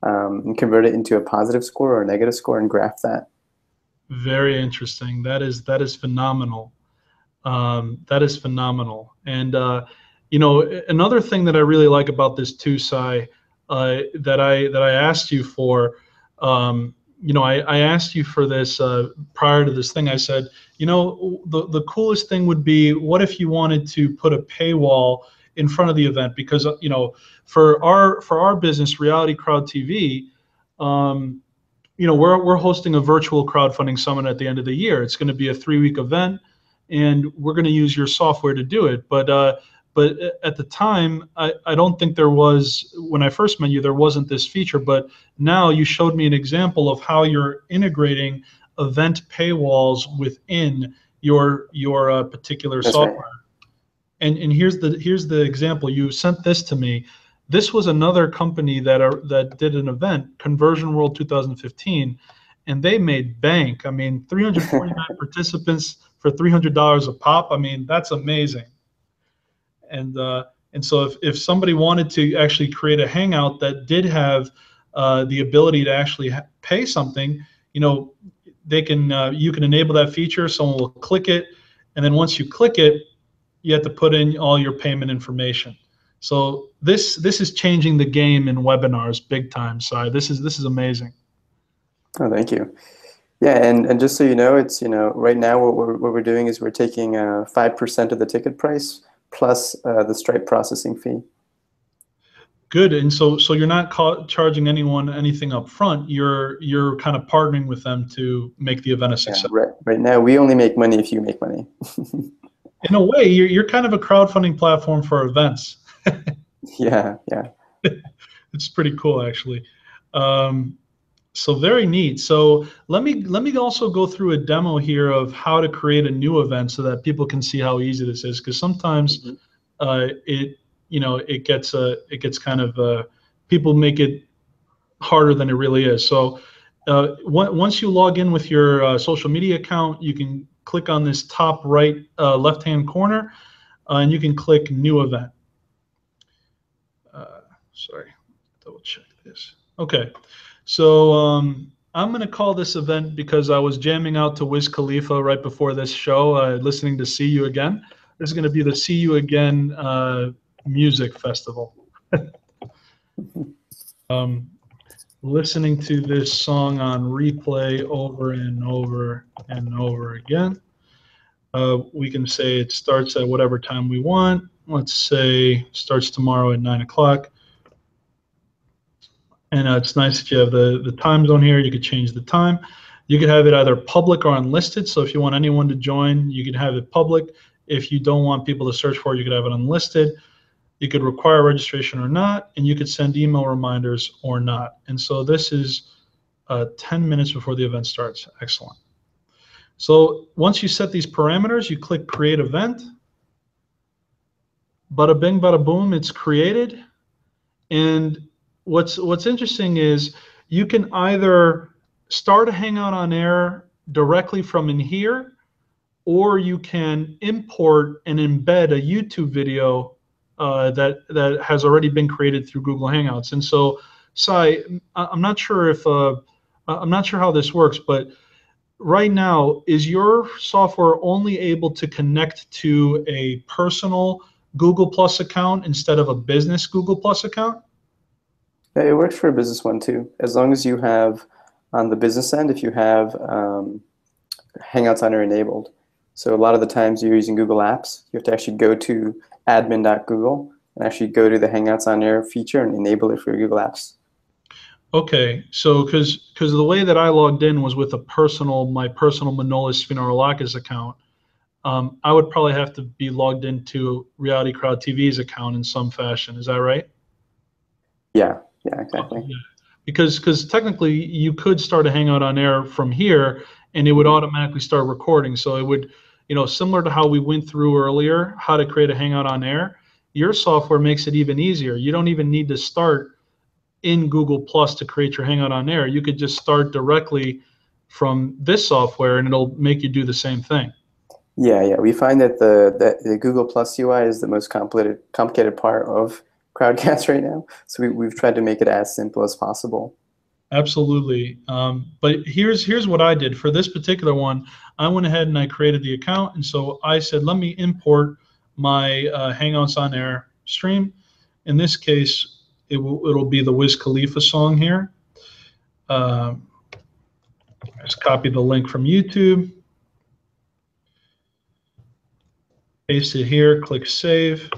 B: and convert it into a positive score or a negative score and graph that.
A: Very interesting. That is phenomenal. That is phenomenal. And another thing that I really like about this too, Cy, that I asked you for, I asked you for this prior to this thing. I said, the coolest thing would be, what if you wanted to put a paywall in front of the event? Because for our business, Reality Crowd TV, we're hosting a virtual crowdfunding summit at the end of the year. It's going to be a 3-week event, and we're going to use your software to do it. But at the time, I don't think there was, when I first met you, there wasn't this feature. But now you showed me an example of how you're integrating event paywalls within your particular software. Right. And here's the example. You sent this to me. This was another company that did an event, Conversion World 2015, and they made bank. I mean, 349 participants for $300 a pop. I mean, that's amazing. And so if somebody wanted to actually create a Hangout that did have the ability to actually pay something, they can you can enable that feature. Someone will click it, and then once you click it, you have to put in all your payment information. So this is changing the game in webinars big time. So this is amazing.
B: Oh, thank you. Yeah, and just so you know, it's right now what we're doing is we're taking 5% of the ticket price plus the Stripe processing fee.
A: Good. And so you're not charging anyone anything up front. You're kind of partnering with them to make the event a success.
B: Yeah, right now we only make money if you make money.
A: In a way, you're kind of a crowdfunding platform for events.
B: Yeah.
A: It's pretty cool, actually. So very neat. So let me also go through a demo here of how to create a new event so that people can see how easy this is. Because sometimes it gets kind of people make it harder than it really is. So once you log in with your social media account, you can click on this top right left-hand corner, and you can click New Event. Sorry, double check this. Okay, so I'm going to call this event, because I was jamming out to Wiz Khalifa right before this show, listening to See You Again. This is going to be the See You Again Music Festival. Listening to this song on replay over and over and over again. We can say it starts at whatever time we want. Let's say starts tomorrow at 9 o'clock. And it's nice that you have the time zone here. You could change the time. You could have it either public or unlisted. So if you want anyone to join, you can have it public. If you don't want people to search for it, you could have it unlisted. You could require registration or not, and you could send email reminders or not. And so this is 10 minutes before the event starts. Excellent. So once you set these parameters, you click Create Event. bada bing, bada boom, it's created. And what's interesting is you can either start a Hangout on Air directly from in here, or you can import and embed a YouTube video that has already been created through Google Hangouts. And so, Cy, I'm not sure if I'm not sure how this works, but right now, is your software only able to connect to a personal Google Plus account instead of a business Google Plus account?
B: Yeah, it works for a business one too, as long as you have on the business end, if you have Hangouts on Air enabled. So a lot of the times you're using Google Apps, you have to actually go to admin.google and actually go to the Hangouts on Air feature and enable it for your Google Apps.
A: Okay, so because the way that I logged in was with my personal Manolis Spinarolakis account, I would probably have to be logged into Reality Crowd TV's account in some fashion. Is that right?
B: Yeah, exactly.
A: Yeah. Because technically you could start a Hangout on Air from here, and it would automatically start recording. So it would, similar to how we went through earlier, how to create a Hangout on Air. Your software makes it even easier. You don't even need to start in Google Plus to create your Hangout on Air. You could just start directly from this software, and it'll make you do the same thing.
B: Yeah. We find that the Google Plus UI is the most complicated part of Crowdcast right now. So we've tried to make it as simple as possible.
A: Absolutely. But here's what I did for this particular one. I went ahead and I created the account, and so I said, let me import my Hangouts on Air stream. In this case, it'll be the Wiz Khalifa song here. Just copy the link from YouTube, paste it here, click save,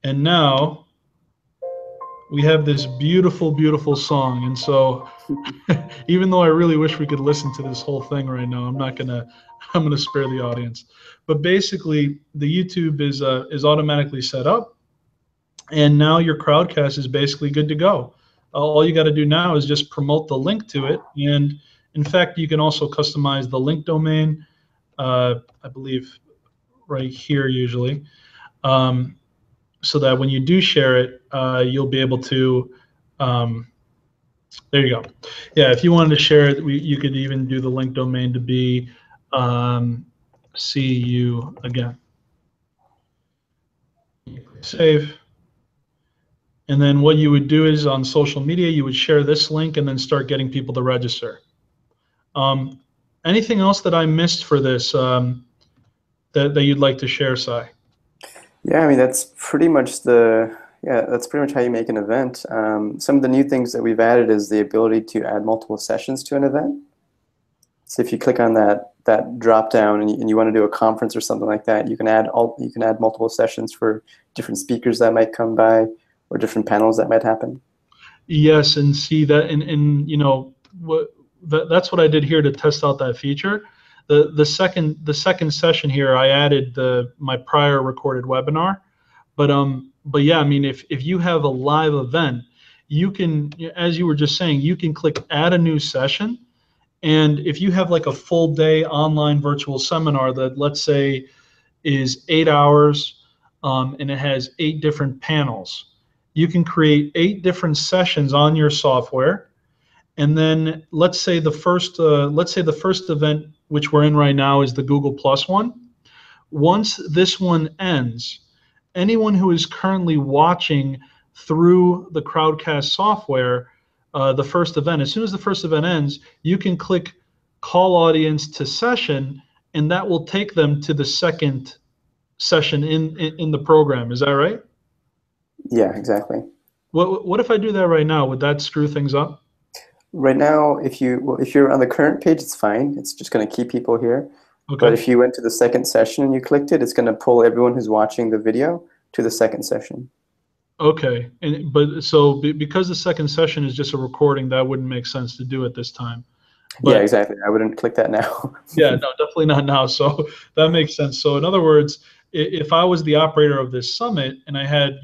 A: and now we have this beautiful, beautiful song. And so even though I really wish we could listen to this whole thing right now, I'm gonna spare the audience. But basically, the YouTube is automatically set up, and now your Crowdcast is basically good to go. All you got to do now is just promote the link to it, and in fact, you can also customize the link domain. I believe right here usually, so that when you do share it, you'll be able to. There you go. Yeah, if you wanted to share it, you could even do the link domain to be see you again. Save. And then what you would do is on social media, you would share this link and then start getting people to register. Anything else that I missed for this that you'd like to share, Cy?
B: Yeah, I mean, that's pretty much how you make an event. Some of the new things that we've added is the ability to add multiple sessions to an event. So if you click on that drop down and you want to do a conference or something like that, you can add multiple sessions for different speakers that might come by or different panels that might happen.
A: Yes, and see that, and that's what I did here to test out that feature. The second session here, I added my prior recorded webinar, but yeah, I mean, if you have a live event, you can, as you were just saying, you can click add a new session, and if you have like a full day online virtual seminar that, let's say, is 8 hours, and it has 8 different panels, you can create 8 different sessions on your software. And then let's say the first event, which we're in right now, is the Google Plus one. Once this one ends, anyone who is currently watching through the Crowdcast software, the first event, as soon as the first event ends, you can click call audience to session, and that will take them to the second session in the program. Is that right?
B: Yeah, exactly.
A: What if I do that right now? Would that screw things up?
B: Right now, if you're on the current page, it's fine. It's just going to keep people here. Okay. But if you went to the second session and you clicked it, it's going to pull everyone who's watching the video to the second session.
A: Okay, because the second session is just a recording, that wouldn't make sense to do it this time.
B: But, yeah, exactly. I wouldn't click that now.
A: Yeah, no, definitely not now. So that makes sense. So in other words, if I was the operator of this summit and I had,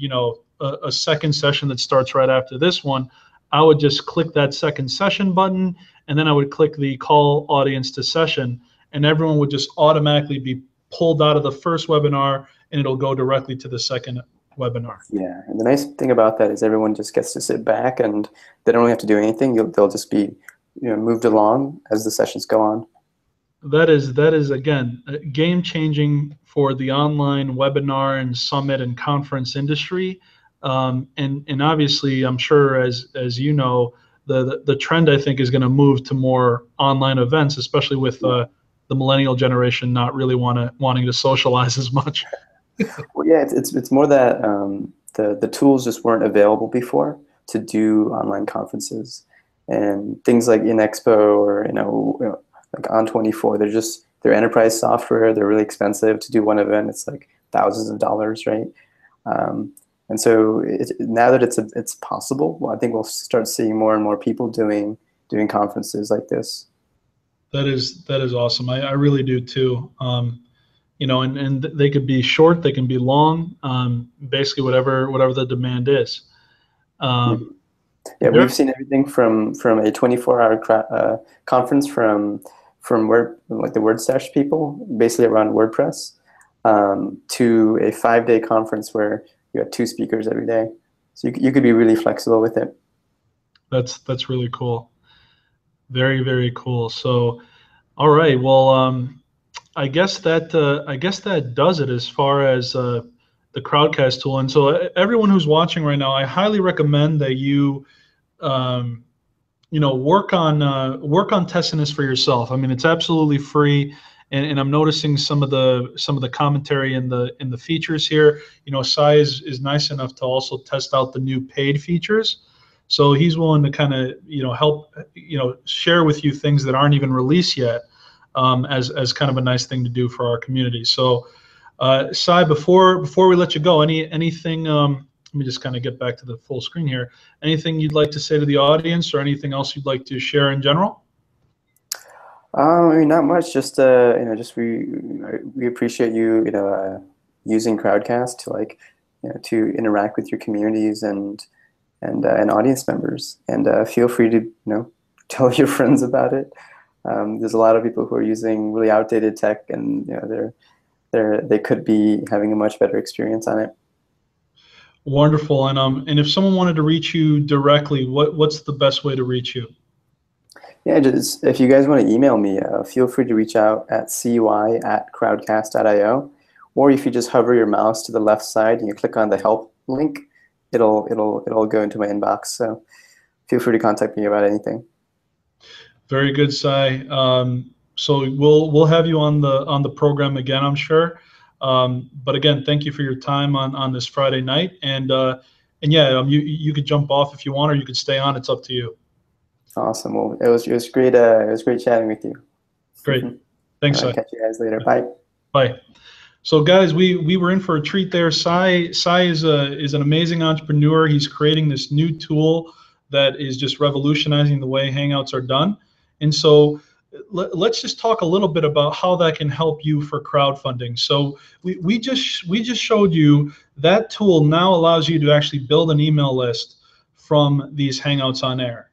A: a second session that starts right after this one, I would just click that second session button, and then I would click the call audience to session, and everyone would just automatically be pulled out of the first webinar and it'll go directly to the second webinar.
B: Yeah, and the nice thing about that is everyone just gets to sit back and they don't really have to do anything. They'll just be moved along as the sessions go on.
A: That is again game changing for the online webinar and summit and conference industry, and obviously I'm sure as you know, the trend I think is going to move to more online events, especially with the millennial generation not really wanting to socialize as much.
B: Well, yeah, it's more that the tools just weren't available before to do online conferences, and things like InExpo or like On24, they're enterprise software. They're really expensive to do one event. It's like thousands of dollars, right? And so now that it's possible, well, I think we'll start seeing more and more people doing conferences like this.
A: That is awesome. I really do too. And they could be short, they can be long, basically whatever the demand is.
B: Yeah, we've seen everything from a 24-hour conference from like the WordStash people, basically around WordPress, to a 5-day conference where you have 2 speakers every day. So you could be really flexible with it.
A: That's really cool. Very, very cool. So, all right. Well, I guess that does it as far as the Crowdcast tool. And so everyone who's watching right now, I highly recommend that you work on testing this for yourself. I mean, it's absolutely free, and I'm noticing some of the commentary in the features here. Cy is nice enough to also test out the new paid features, so he's willing to kind of help share with you things that aren't even released yet, as kind of a nice thing to do for our community. So, Cy, before we let you go, anything? Let me just kind of get back to the full screen here. Anything you'd like to say to the audience, or anything else you'd like to share in general?
B: I mean, not much. Just we appreciate you using Crowdcast to to interact with your communities and audience members, and feel free to tell your friends about it. There's a lot of people who are using really outdated tech, and they could be having a much better experience on it.
A: Wonderful. And if someone wanted to reach you directly, what's the best way to reach you?
B: Yeah, just if you guys want to email me, feel free to reach out at cy@crowdcast.io, or if you just hover your mouse to the left side and you click on the help link, it'll go into my inbox. So feel free to contact me about anything.
A: Very good, Cy. So we'll have you on the program again, I'm sure. But again, thank you for your time on this Friday night. And yeah, you could jump off if you want, or you could stay on. It's up to you.
B: Awesome. Well, it was great. It was great chatting with you.
A: Great. Thanks, Cy.
B: Catch you guys later. Bye.
A: Bye. So guys, we were in for a treat there. Cy is an amazing entrepreneur. He's creating this new tool that is just revolutionizing the way Hangouts are done. And so let's just talk a little bit about how that can help you for crowdfunding. So we just showed you that tool now allows you to actually build an email list from these Hangouts on Air.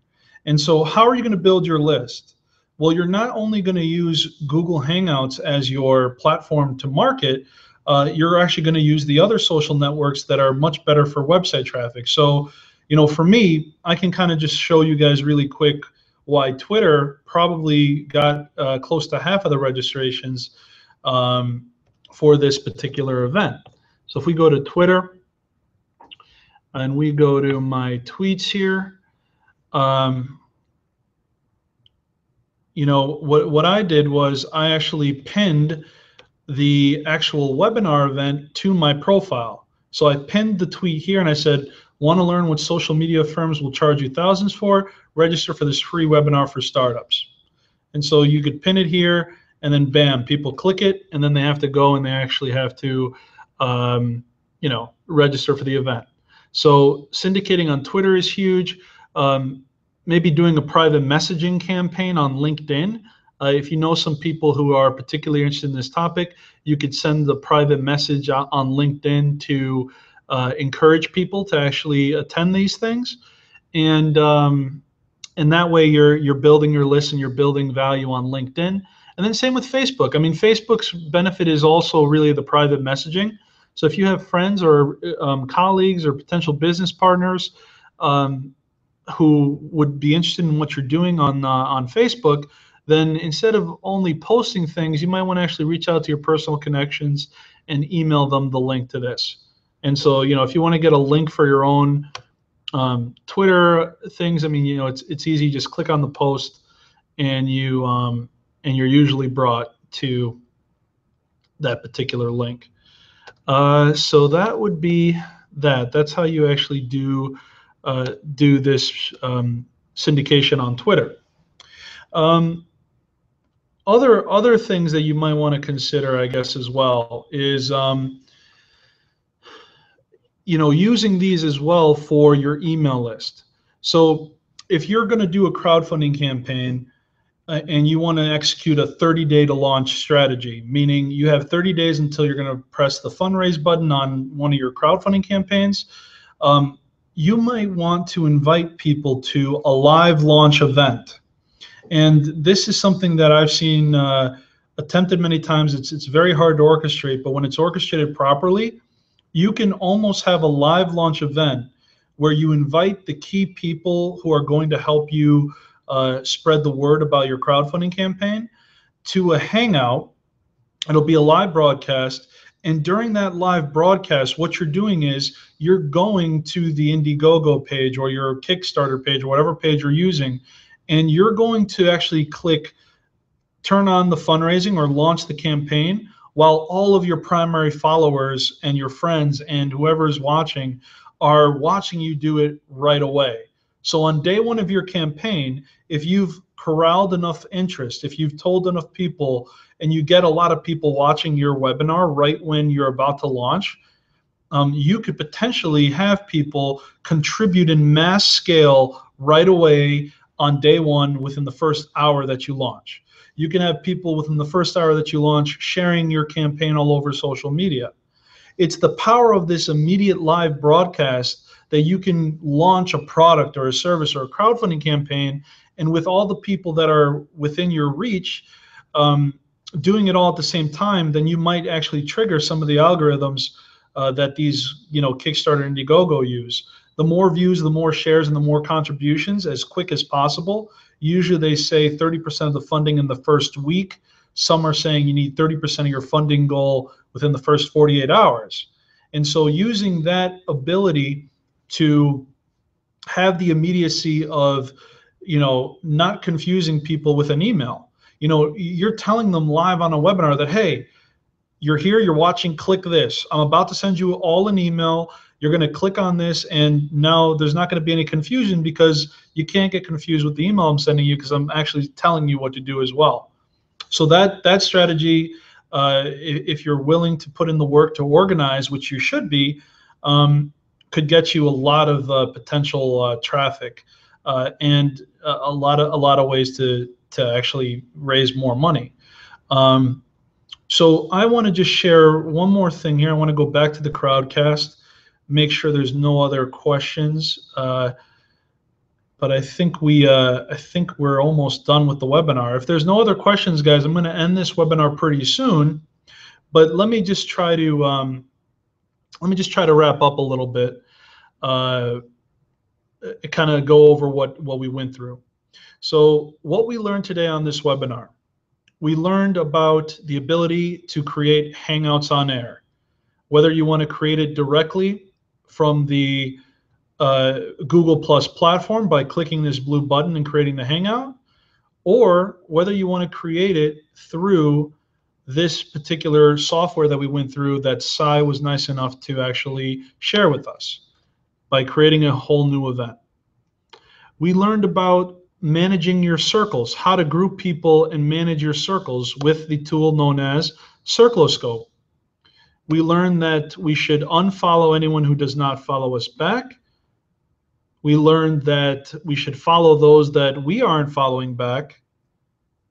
A: And so how are you going to build your list? Well, you're not only going to use Google Hangouts as your platform to market, you're actually going to use the other social networks that are much better for website traffic. So, for me, I can kind of just show you guys really quick why Twitter probably got close to half of the registrations for this particular event. So if we go to Twitter and we go to my tweets here, what I did was I actually pinned the actual webinar event to my profile. So I pinned the tweet here and I said, want to learn what social media firms will charge you thousands for? Register for this free webinar for startups. And so you could pin it here, and then bam, people click it, and then they have to go and they actually have to register for the event. So syndicating on Twitter is huge. Maybe doing a private messaging campaign on LinkedIn. If you know some people who are particularly interested in this topic, you could send the private message out on LinkedIn to encourage people to actually attend these things. And that way you're building your list and you're building value on LinkedIn. And then same with Facebook. I mean, Facebook's benefit is also really the private messaging. So if you have friends or colleagues or potential business partners who would be interested in what you're doing on Facebook, then instead of only posting things, you might want to actually reach out to your personal connections and email them the link to this. And so, if you want to get a link for your own Twitter things, I mean, it's easy. Just click on the post, and you're usually brought to that particular link. So that would be that. That's how you actually do this syndication on Twitter. Other things that you might want to consider, I guess, as well is using these as well for your email list. So if you're going to do a crowdfunding campaign and you want to execute a 30-day to launch strategy, meaning you have 30 days until you're going to press the fundraise button on one of your crowdfunding campaigns, you might want to invite people to a live launch event. And this is something that I've seen attempted many times. It's very hard to orchestrate, but when it's orchestrated properly, you can almost have a live launch event where you invite the key people who are going to help you spread the word about your crowdfunding campaign to a hangout. It'll be a live broadcast. And during that live broadcast, what you're doing is you're going to the Indiegogo page or your Kickstarter page or whatever page you're using, and you're going to actually click turn on the fundraising or launch the campaign while all of your primary followers and your friends and whoever is watching are watching you do it right away. So on day one of your campaign, if you've corralled enough interest, if you've told enough people and you get a lot of people watching your webinar right when you're about to launch, you could potentially have people contribute in mass scale right away on day one within the first hour that you launch. You can have people within the first hour that you launch sharing your campaign all over social media. It's the power of this immediate live broadcast that you can launch a product or a service or a crowdfunding campaign, and with all the people that are within your reach, doing it all at the same time, then you might actually trigger some of the algorithms that these Kickstarter and Indiegogo use. The more views, the more shares, and the more contributions as quick as possible. Usually they say 30% of the funding in the first week. Some are saying you need 30% of your funding goal within the first 48 hours. And so using that ability to have the immediacy of, not confusing people with an email. You're telling them live on a webinar that, hey, you're here, you're watching, click this. I'm about to send you all an email. You're going to click on this, and now there's not going to be any confusion because you can't get confused with the email I'm sending you because I'm actually telling you what to do as well. So that strategy, if you're willing to put in the work to organize, which you should be, could get you a lot of potential traffic and a lot of ways to actually raise more money. So I want to just share one more thing here. I want to go back to the Crowdcast, make sure there's no other questions. But I think we're almost done with the webinar. If there's no other questions, guys, I'm going to end this webinar pretty soon. But let me just try to wrap up a little bit. Kind of go over what we went through. So what we learned today on this webinar, we learned about the ability to create Hangouts on air, whether you want to create it directly from the Google Plus platform by clicking this blue button and creating the Hangout, or whether you want to create it through this particular software that we went through that Cy was nice enough to actually share with us by creating a whole new event. We learned about managing your circles, how to group people and manage your circles with the tool known as Circloscope. We learned that we should unfollow anyone who does not follow us back. We learned that we should follow those that we aren't following back.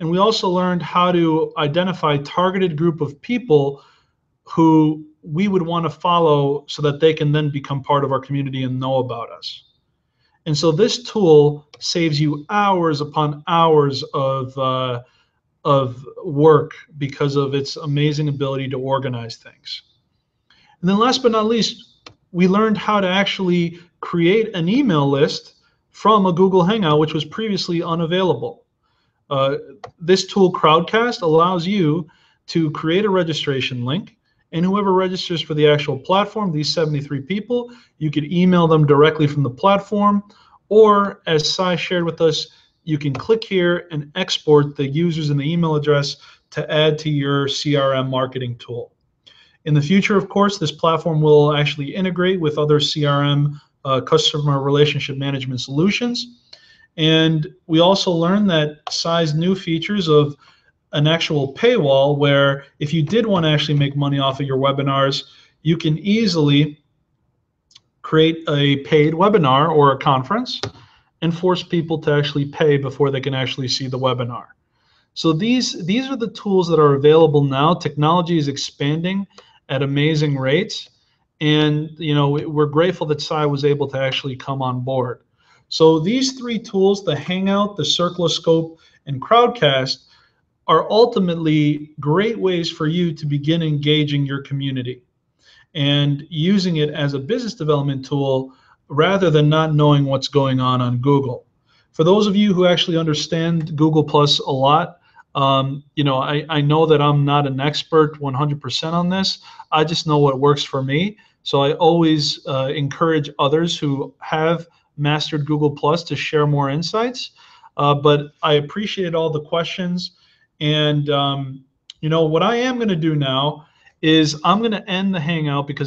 A: And we also learned how to identify a targeted group of people who we would want to follow so that they can then become part of our community and know about us. And so this tool saves you hours upon hours of work because of its amazing ability to organize things. And then last but not least, we learned how to actually create an email list from a Google Hangout, which was previously unavailable. This tool, Crowdcast, allows you to create a registration link, and whoever registers for the actual platform, these 73 people, you could email them directly from the platform, or as Cy shared with us, you can click here and export the users and the email address to add to your CRM marketing tool. In the future, of course, this platform will actually integrate with other CRM customer relationship management solutions. And we also learned that Cy's new features of an actual paywall, where if you did want to actually make money off of your webinars, you can easily create a paid webinar or a conference and force people to actually pay before they can actually see the webinar. So these are the tools that are available now. Technology is expanding at amazing rates, and we're grateful that Cy was able to actually come on board. So these three tools, the Hangout, the Circloscope, and Crowdcast, are ultimately great ways for you to begin engaging your community and using it as a business development tool rather than not knowing what's going on Google. For those of you who actually understand Google Plus a lot, I know that I'm not an expert 100% on this. I just know what works for me. So I always encourage others who have mastered Google Plus to share more insights. But I appreciate all the questions. And what I am going to do now is I'm going to end the Hangout because